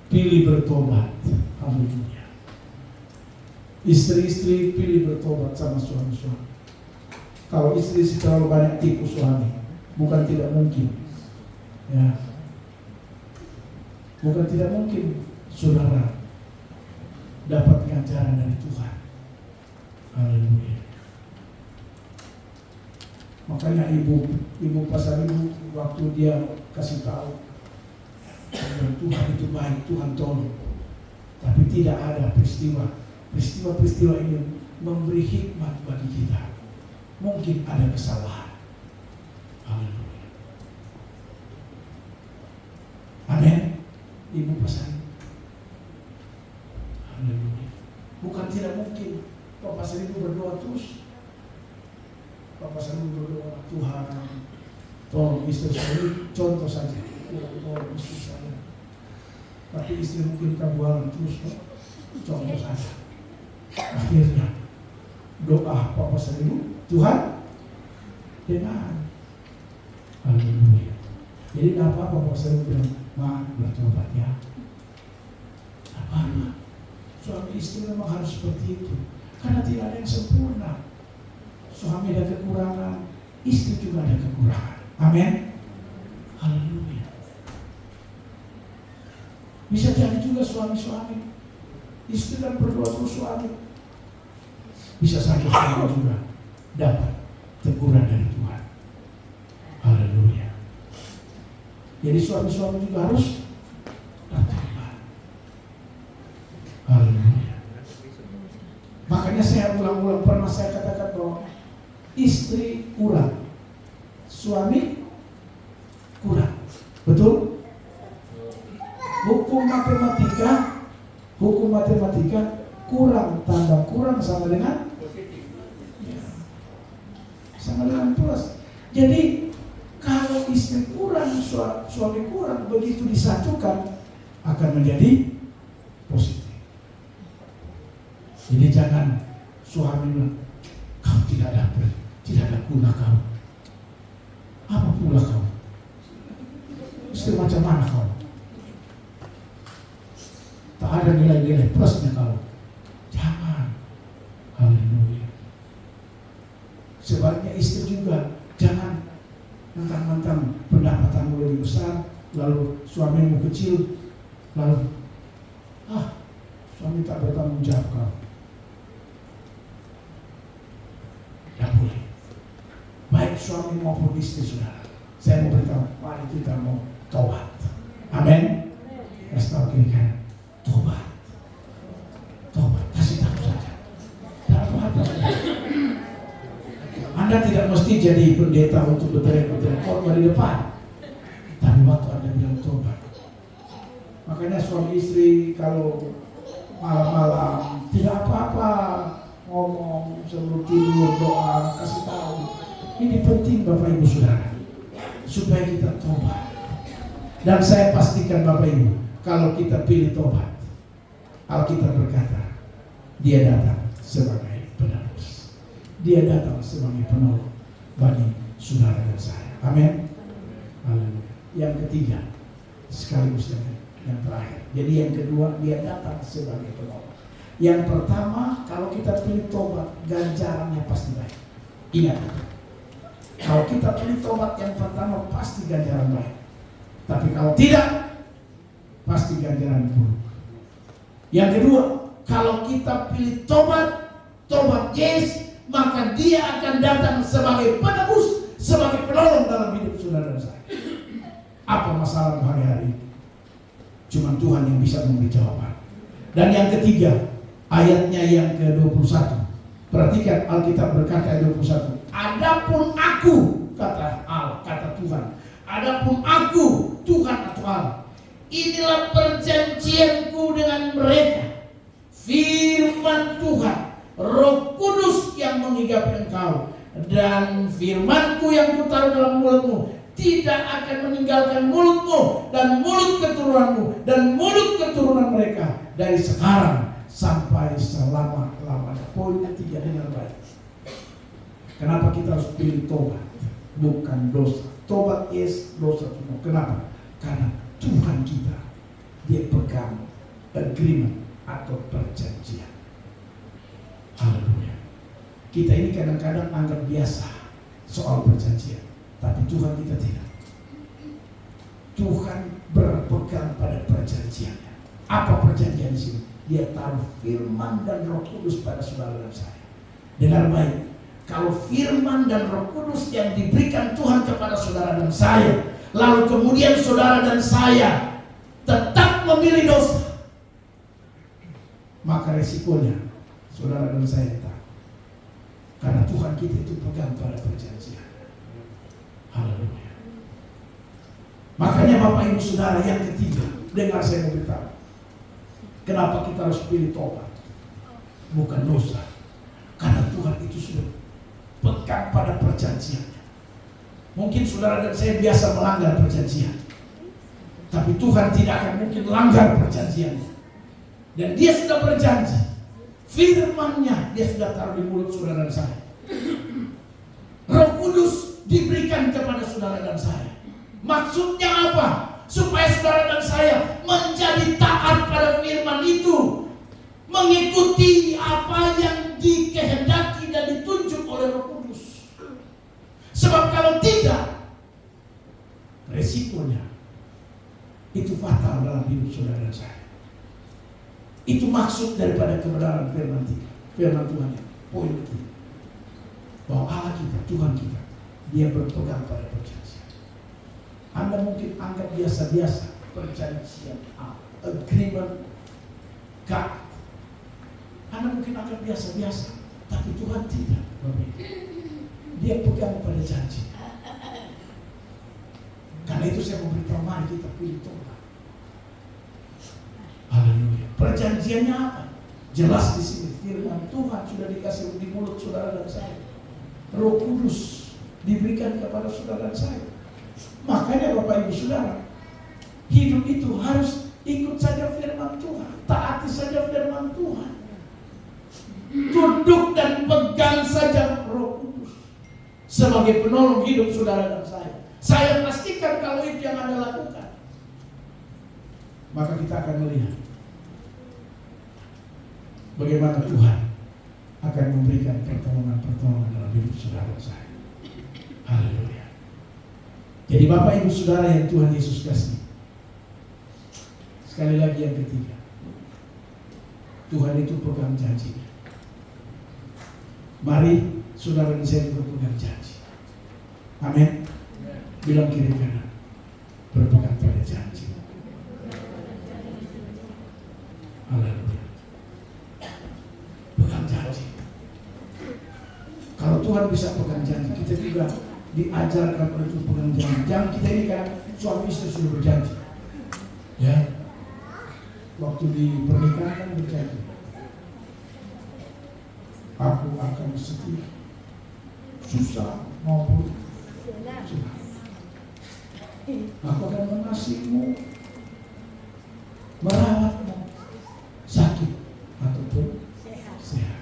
pilih bertobat. Haleluya. Istri-istri pilih bertobat sama suami-suami. Kalau istri terlalu banyak tipu suami, bukan tidak mungkin, ya, bukan tidak mungkin saudara dapat ajaran dari Tuhan. Haleluya. Makanya ibu pasar ibu waktu dia kasih tahu Tuhan itu baik, Tuhan tolong, tapi tidak ada peristiwa ini memberi hikmat bagi kita. Mungkin ada kesalahan. Haleluya. Amin. Ibu pasar. Haleluya. Bukan tidak mungkin Bapak Seribu berdoa terus. Bapak Seribu berdoa, Tuhan tolong istri saya, contoh saja, tolong istri saya. Tapi istri mungkin kabualan terus, contoh saja. Akhirnya doa Bapak Seribu, Tuhan dengar. Haleluya. Jadi apa Bapak Seribu bilang, Ma, bertobat ya. Apa? Suami istri memang harus seperti itu, karena tidak ada yang sempurna. Suami ada kekurangan, istri juga ada kekurangan. Amin. Haleluya. Bisa jadi juga suami-suami, istri kan berdoa terus suami, bisa saja suami juga dapat teguran dari Tuhan. Haleluya. Jadi suami-suami juga harus bertobat. Haleluya. Makanya saya ulang-ulang pernah saya katakan bahwa istri kurang, suami kurang. Betul? Hukum matematika kurang tambah kurang sama dengan sama dengan plus. Jadi kalau istri kurang, suami kurang, begitu disatukan akan menjadi positif. Jadi jangan suami bilang, kau tidak ada guna kau. Apa pula kau? Istri macam mana kau? Tak ada nilai-nilai plusnya kau. Jangan. Haleluya. Sebaliknya istri juga jangan mentang-mentang pendapatanmu lebih besar, lalu suamimu kecil, lalu suami tak bertanggung jawab kau. Tidak boleh. Baik suami maupun istri, saudara. Saya mau beritahu, mari kita mau tobat. Amin. Kasih tahu kiri kanan. Tobat. Tobat. Kasih tahu saja. Tidak apa-apa. Anda tidak mesti jadi pendeta untuk berteriak-teriak khotbah di depan. Tapi waktu Anda bilang tobat. Makanya suami istri kalau malam-malam tidak apa-apa, ngomong sebelum tidur, doa, kasih tahu. Ini penting Bapak Ibu Saudara, supaya kita tobat. Dan saya pastikan Bapak Ibu, kalau kita pilih tobat, Alkitab berkata, Dia datang sebagai penebus. Dia datang sebagai penolong bagi saudara dan saya. Amin. Haleluya. Yang ketiga, sekaligus yang terakhir. Jadi yang kedua, Dia datang sebagai penolong. Yang pertama, kalau kita pilih tobat, ganjarannya pasti baik. Ingat, kalau kita pilih tobat yang pertama pasti ganjaran baik. Tapi kalau tidak, pasti ganjaran buruk. Yang kedua, kalau kita pilih tobat yes, maka Dia akan datang sebagai penebus, sebagai penolong dalam hidup saudara dan saya. Apa masalah hari-hari? Cuma Tuhan yang bisa memberi jawaban. Dan yang ketiga, ayatnya yang ke-21. Perhatikan Alkitab berkata ayat 21. Adapun aku, kata Tuhan, adapun aku, Tuhan atau Allah, inilah perjanjianku dengan mereka. Firman Tuhan, Roh Kudus yang menghigapi engkau, dan firmanku yang kutaruh dalam mulutmu tidak akan meninggalkan mulutmu dan mulut keturunanmu dan mulut keturunan mereka dari sekarang sampai selama-lamanya. Poinnya 3, dengar baik. Kenapa kita harus pilih tobat, bukan dosa? Tobat yes, dosa no. Kenapa? Karena Tuhan kita, Dia pegang agreement atau perjanjian. Haleluya. Kita ini kadang-kadang anggap biasa soal perjanjian, tapi Tuhan kita tidak. Tuhan berpegang pada perjanjiannya. Apa perjanjian di sini? Dia taruh firman dan Roh Kudus pada saudara dan saya. Dengar baik. Kalau firman dan Roh Kudus yang diberikan Tuhan kepada saudara dan saya, lalu kemudian saudara dan saya tetap memilih dosa, maka resikonya saudara dan saya tahu. Karena Tuhan kita itu pegang pada perjanjian. Haleluya. Makanya Bapak Ibu Saudara, yang ketiga, dengar saya mau beritahu, kenapa kita harus pilih tobat, bukan dosa? Karena Tuhan itu sudah pegang pada perjanjiannya. Mungkin saudara dan saya biasa melanggar perjanjian, tapi Tuhan tidak akan mungkin langgar perjanjiannya. Dan Dia sudah berjanji, firman-Nya Dia sudah taruh di mulut saudara dan saya. Roh Kudus diberikan kepada saudara dan saya. Maksudnya apa? Supaya saudara dan saya menjadi taat pada firman itu, mengikuti apa yang dikehendaki dan ditunjuk oleh Roh Kudus. Sebab kalau tidak, resikonya itu fatal dalam hidup saudara dan saya. Itu maksud daripada kebenaran firman Tuhan. Poin itu, bahwa Allah kita, Tuhan kita, Dia berpegang pada perjanjian. Anda mungkin anggap biasa-biasa perjanjian, agreement, God. Anda mungkin anggap biasa-biasa, tapi Tuhan tidak. Dia pegang pada janji. Karena itu saya memberitahu, mari kita pilih tobat. Haleluya. Perjanjiannya apa? Jelas di sini, firman Tuhan sudah dikasih di mulut saudara dan saya. Roh Kudus diberikan kepada saudara dan saya. Makanya Bapak Ibu Saudara, hidup itu harus ikut saja firman Tuhan, taati saja firman Tuhan, tunduk dan pegang saja Roh Kudus sebagai penolong hidup saudara dan saya. Saya pastikan kalau itu yang Anda lakukan, maka kita akan melihat bagaimana Tuhan akan memberikan pertolongan-pertolongan dalam hidup saudara saya. Haleluya. Jadi Bapak Ibu Saudara yang Tuhan Yesus kasih, sekali lagi yang ketiga, Tuhan itu pegang janjinya. Mari saudara dan saya juga pegang janji. Amin. Bilang kiri kanan, berpegang pada janji. Haleluya. Pegang janji. Kalau Tuhan bisa pegang janji, kita juga diajarkan untuk pegang janji. Jangan kita ini kan suami istri sudah berjanji, ya. Waktu di pernikahan kan berjanji, aku akan setia, susah maupun senang. Aku akan mengasihimu, merawatmu, sakit ataupun sehat.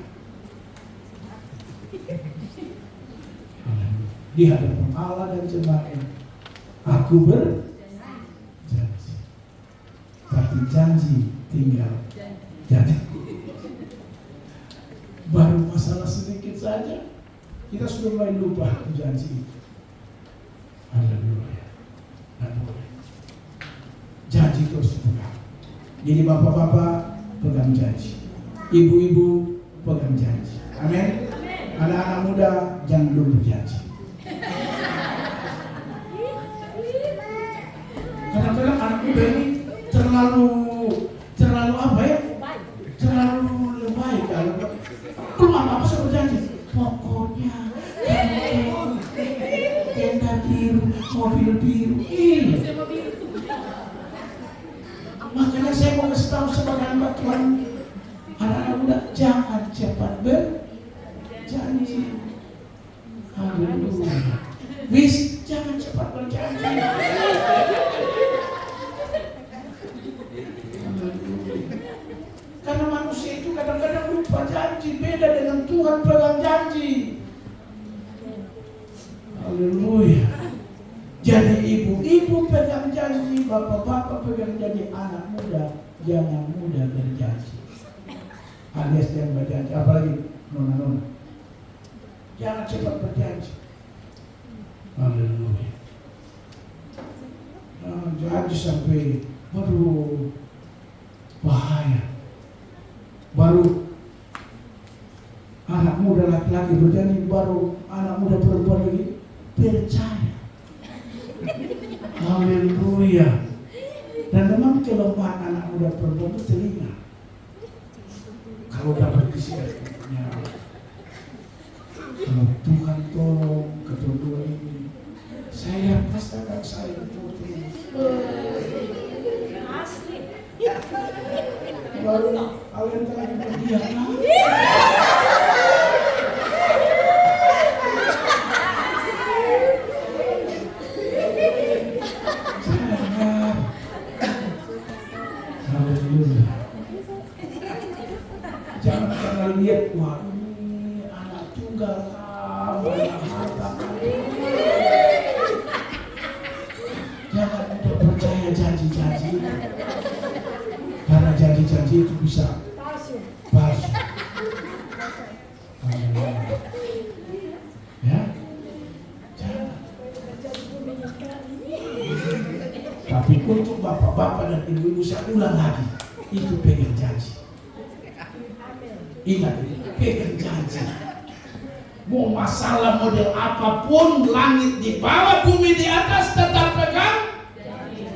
Di hadapan Allah dan jemaatnya, aku berjanji. Tapi janji tinggal jadi. Baru masalah sedikit saja, kita sudah mulai lupa janji itu. Haleluya. Dan boleh. Janji terus dipegang. Jadi bapak-bapak pegang janji, ibu-ibu pegang janji. Amin. Anak-anak muda jangan dulu berjanji. Kadang-kadang anak muda ini terlalu apa ya? Terlalu lebay kalau belum apa-apa sudah berjanji. Pokoknya tenda biru, mobil biru. Makanya saya mau kasih tahu sebagai hamba Tuhan, anak-anak muda jangan cepat berjanji. Haleluya. Wis, jangan cepat berjanji. Karena manusia itu kadang-kadang lupa janji, beda dengan Tuhan pegang janji. Haleluya. Jadi ibu-ibu pegang janji, bapak-bapak pegang janji, anak muda jangan mudah berjanji. Alias jangan berjanji, apalagi nona-nona. Jangan cepat berjanji. Haleluya. Janji sampai baru bahaya. Baru anak muda laki-laki berjanji, baru anak muda perempuan lagi percaya. Haleluya. Dan memang kelemahan anak muda perempuan itu telinga. Kalau dapat disiapnya, kalau Tuhan tolong kedua ini, saya rasakan saya putus. Baru kalian lagi berdiam. Jangan karena lihat, wah ini anak tunggal, banyak harta. Jangan mudah percaya janji-janji, karena janji-janji itu bisa palsu. Ya, jangan. Tapi untuk bapak-bapak dan ibu-ibu saya ulang lagi, itu pegang janji. Ingat, pegang janji. Mau masalah model apapun, langit di bawah, bumi di atas, tetap pegang janji.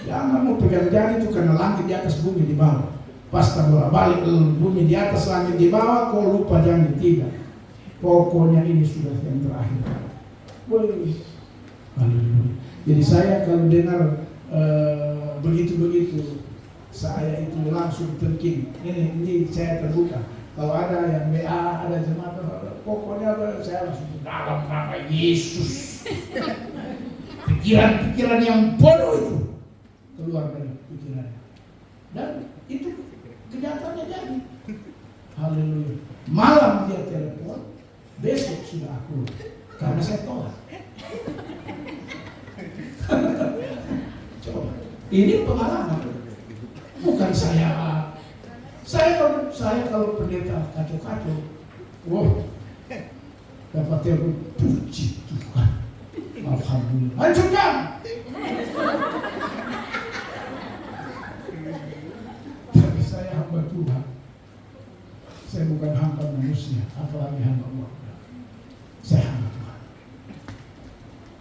Jangan mau pegang janji itu karena langit di atas, bumi di bawah. Pas bolak balik bumi di atas, langit di bawah, kau lupa janji. Tidak. Pokoknya ini sudah yang terakhir. Boleh. Haleluya. Jadi saya kalau dengar begitu-begitu, saya itu langsung terking. Ini saya terbuka. Kalau ada yang BA, ada jemaat, pokoknya saya langsung dalam nama Yesus. Pikiran-pikiran yang bodoh itu keluar dari pikiran. Dan itu kenyataannya jadi. Haleluya. Malam dia telepon, besok sudah aku, karena saya tolak. Ini pengalaman. Bukan saya. Saya kalau pendeta kacau-kacau, wow, dapat telepon, puji Tuhan, alhamdulillah, lanjutkan. Tapi saya hamba Tuhan. Saya bukan hamba manusia, apalagi hamba Allah. Saya hamba Tuhan.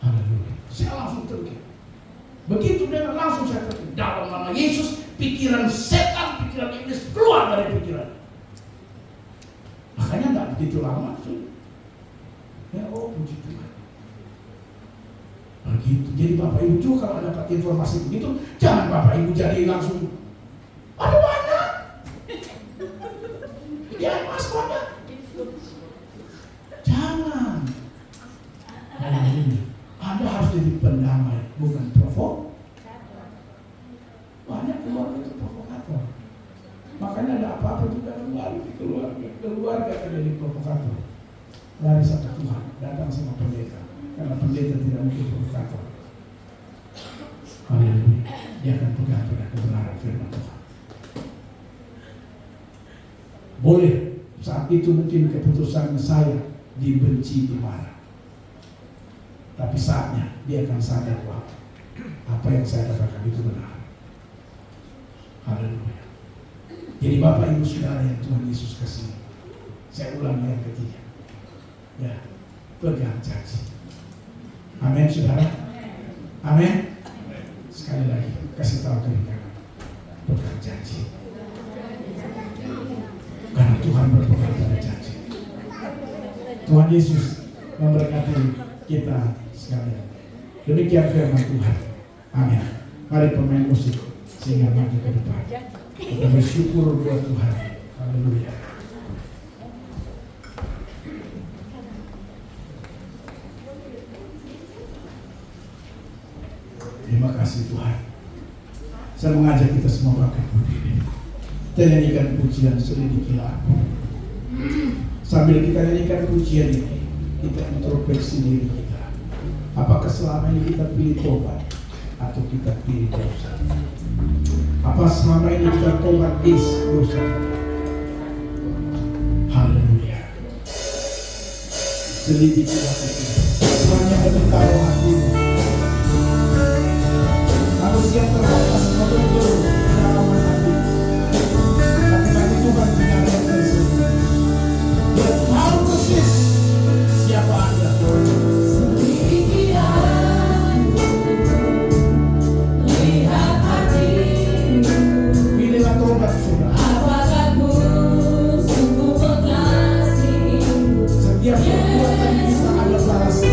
Haleluya. Saya langsung terkejut. Begitu dia langsung saya terkejut. Dalam nama Yesus, pikiran setan, pikiran iblis keluar dari pikiran. Makanya tidak begitu lama tuh. Ya, oh puji Tuhan. Begitu. Jadi Bapak Ibu juga kalau dapat informasi begitu, jangan Bapak Ibu jadi langsung, ada banyak. Ya mas banyak. Jangan. Anda harus jadi pendamai, bukan provokator. Banyak keluarga itu provokator. Makanya ada apa-apa juga lari di keluarga akan jadi provokator. Lari sama Tuhan, datang sama pendeta, karena pendeta tidak mungkin provokator. Haleluya. Dia akan pegang pada kebenaran firman Tuhan. Boleh saat itu mungkin keputusan saya dibenci, dimarah. Tapi saatnya dia akan sadar bahwa apa yang saya katakan itu benar. Haleluya. Jadi Bapak Ibu Saudara yang Tuhan Yesus kasih, saya ulangi yang ketiga. Ya, pegang janji. Amin Saudara. Amin. Sekali lagi kasih tahu dari kanan, pegang janji. Karena Tuhan berpegang pada janji. Tuhan Yesus memberkati kita sekalian. Demikian firman Tuhan. Amin. Mari pemain musik sehingga maju ke depan. Kita bersyukur buat Tuhan. Haleluya. Terima kasih Tuhan. Saya mengajak kita semua bangkit berdiri. Kita nyanyikan pujian Selidikilah Aku. Sambil kita nyanyikan pujian ini, kita introspeksi diri kita. Apakah selama ini kita pilih tobat atau kita pilih dosa? Apa selama ini kita tobat dosa? Haleluya. Selidikilah hati. Tuhannya lebih tahu hatimu. Manusia terbatas menunjuk kedalaman hati. Tapi hati Tuhan tidak ada tersebut. Dia tahu persis siapa Anda. Lihat hatimu. Pilihlah tobat sudah. Apakah ku sungguh mengasihimu? Setiap perbuatan kita ada balas.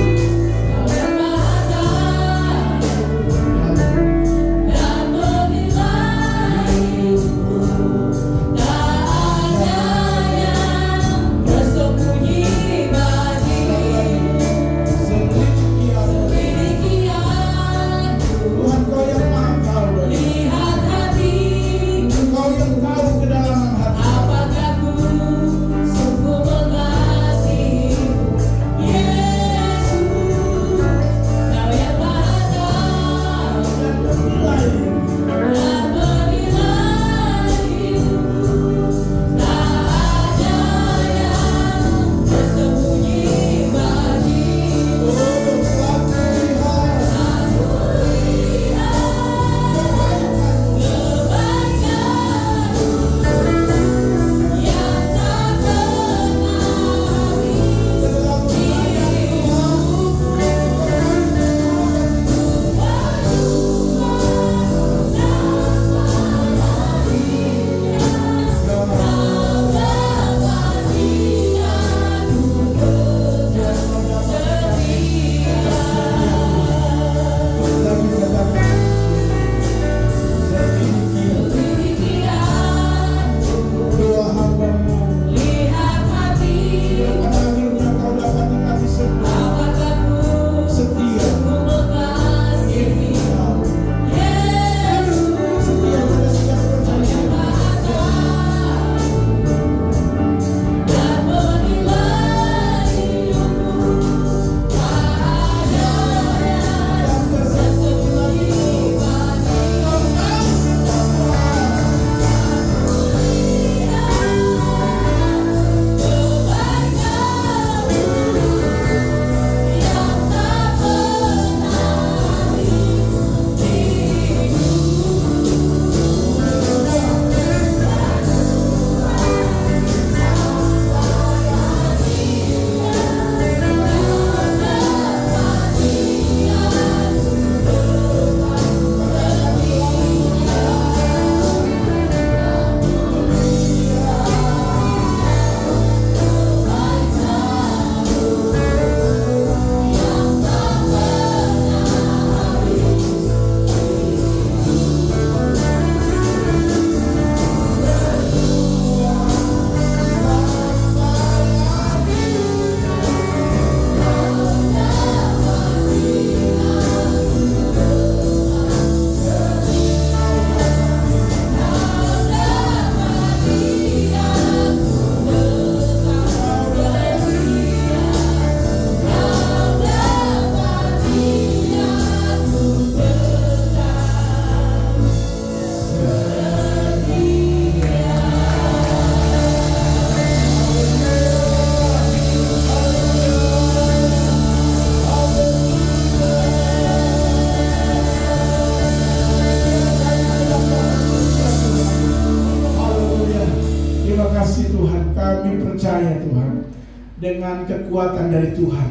kami percaya Tuhan, dengan kekuatan dari Tuhan,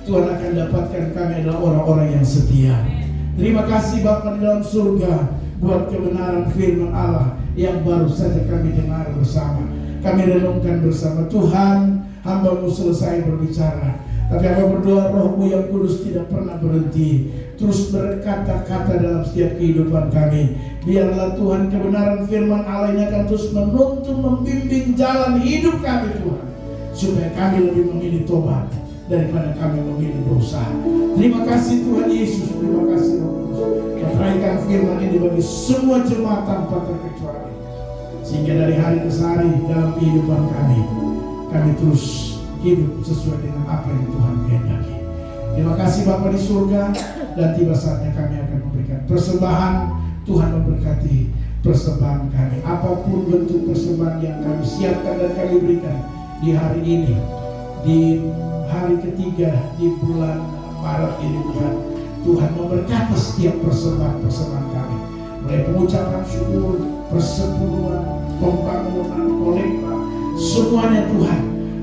Tuhan akan dapatkan kami adalah orang-orang yang setia. Terima kasih Bapa di dalam surga buat kebenaran firman Allah yang baru saja kami dengar bersama, kami renungkan bersama. Tuhan, hamba-Mu selesai berbicara, tapi hamba berdoa Roh-Mu yang kudus tidak pernah berhenti, terus berkata-kata dalam setiap kehidupan kami. Biarlah Tuhan kebenaran firman Allah ini akan terus menuntun, membimbing jalan hidup kami Tuhan, supaya kami lebih memilih tobat daripada kami memilih dosa. Terima kasih Tuhan Yesus, terima kasih Roh Kudus. Meteraikan firman ini bagi semua jemaat tanpa terkecuali, sehingga dari hari ke hari dalam kehidupan kami terus hidup sesuai dengan apa yang Tuhan kehendaki. Terima kasih Bapa di surga, dan tiba saatnya kami akan memberikan persembahan. Tuhan memberkati persembahan kami, apapun bentuk persembahan yang kami siapkan dan kami berikan di hari ini, di hari ketiga di bulan Maret ini. Tuhan memberkati setiap persembahan kami, mulai pengucapan syukur, persepuluhan, pembangunan, kolekta, semuanya Tuhan.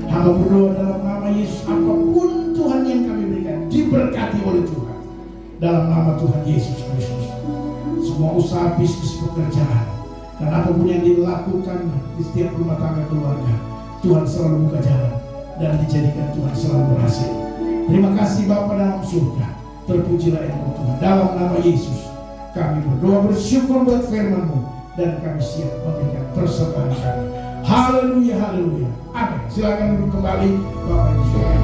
Hamba berdoa dalam nama Yesus, apapun Tuhan yang kami berikan diberkati oleh Tuhan dalam nama Tuhan Yesus Kristus. Semua usaha, bisnis, pekerjaan, dan apapun yang dilakukan di setiap rumah tangga keluarga, Tuhan selalu buka jalan dan dijadikan Tuhan selalu berhasil. Terima kasih Bapa dalam surga, terpujilah Engkau Tuhan. Dalam nama Yesus kami berdoa bersyukur buat firman-Mu, dan kami siap memberikan persembahan kami. Haleluya, haleluya, amin. Silakan duduk kembali Bapak Ibu Saudara.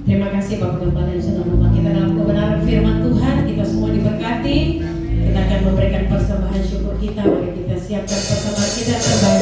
Terima kasih Bapak Gembala yang sudah membawa kita dalam kebenaran firman Tuhan. Kita semua diberkati. Kita akan memberikan persembahan syukur kita. Mari kita siapkan persembahan kita terbaik.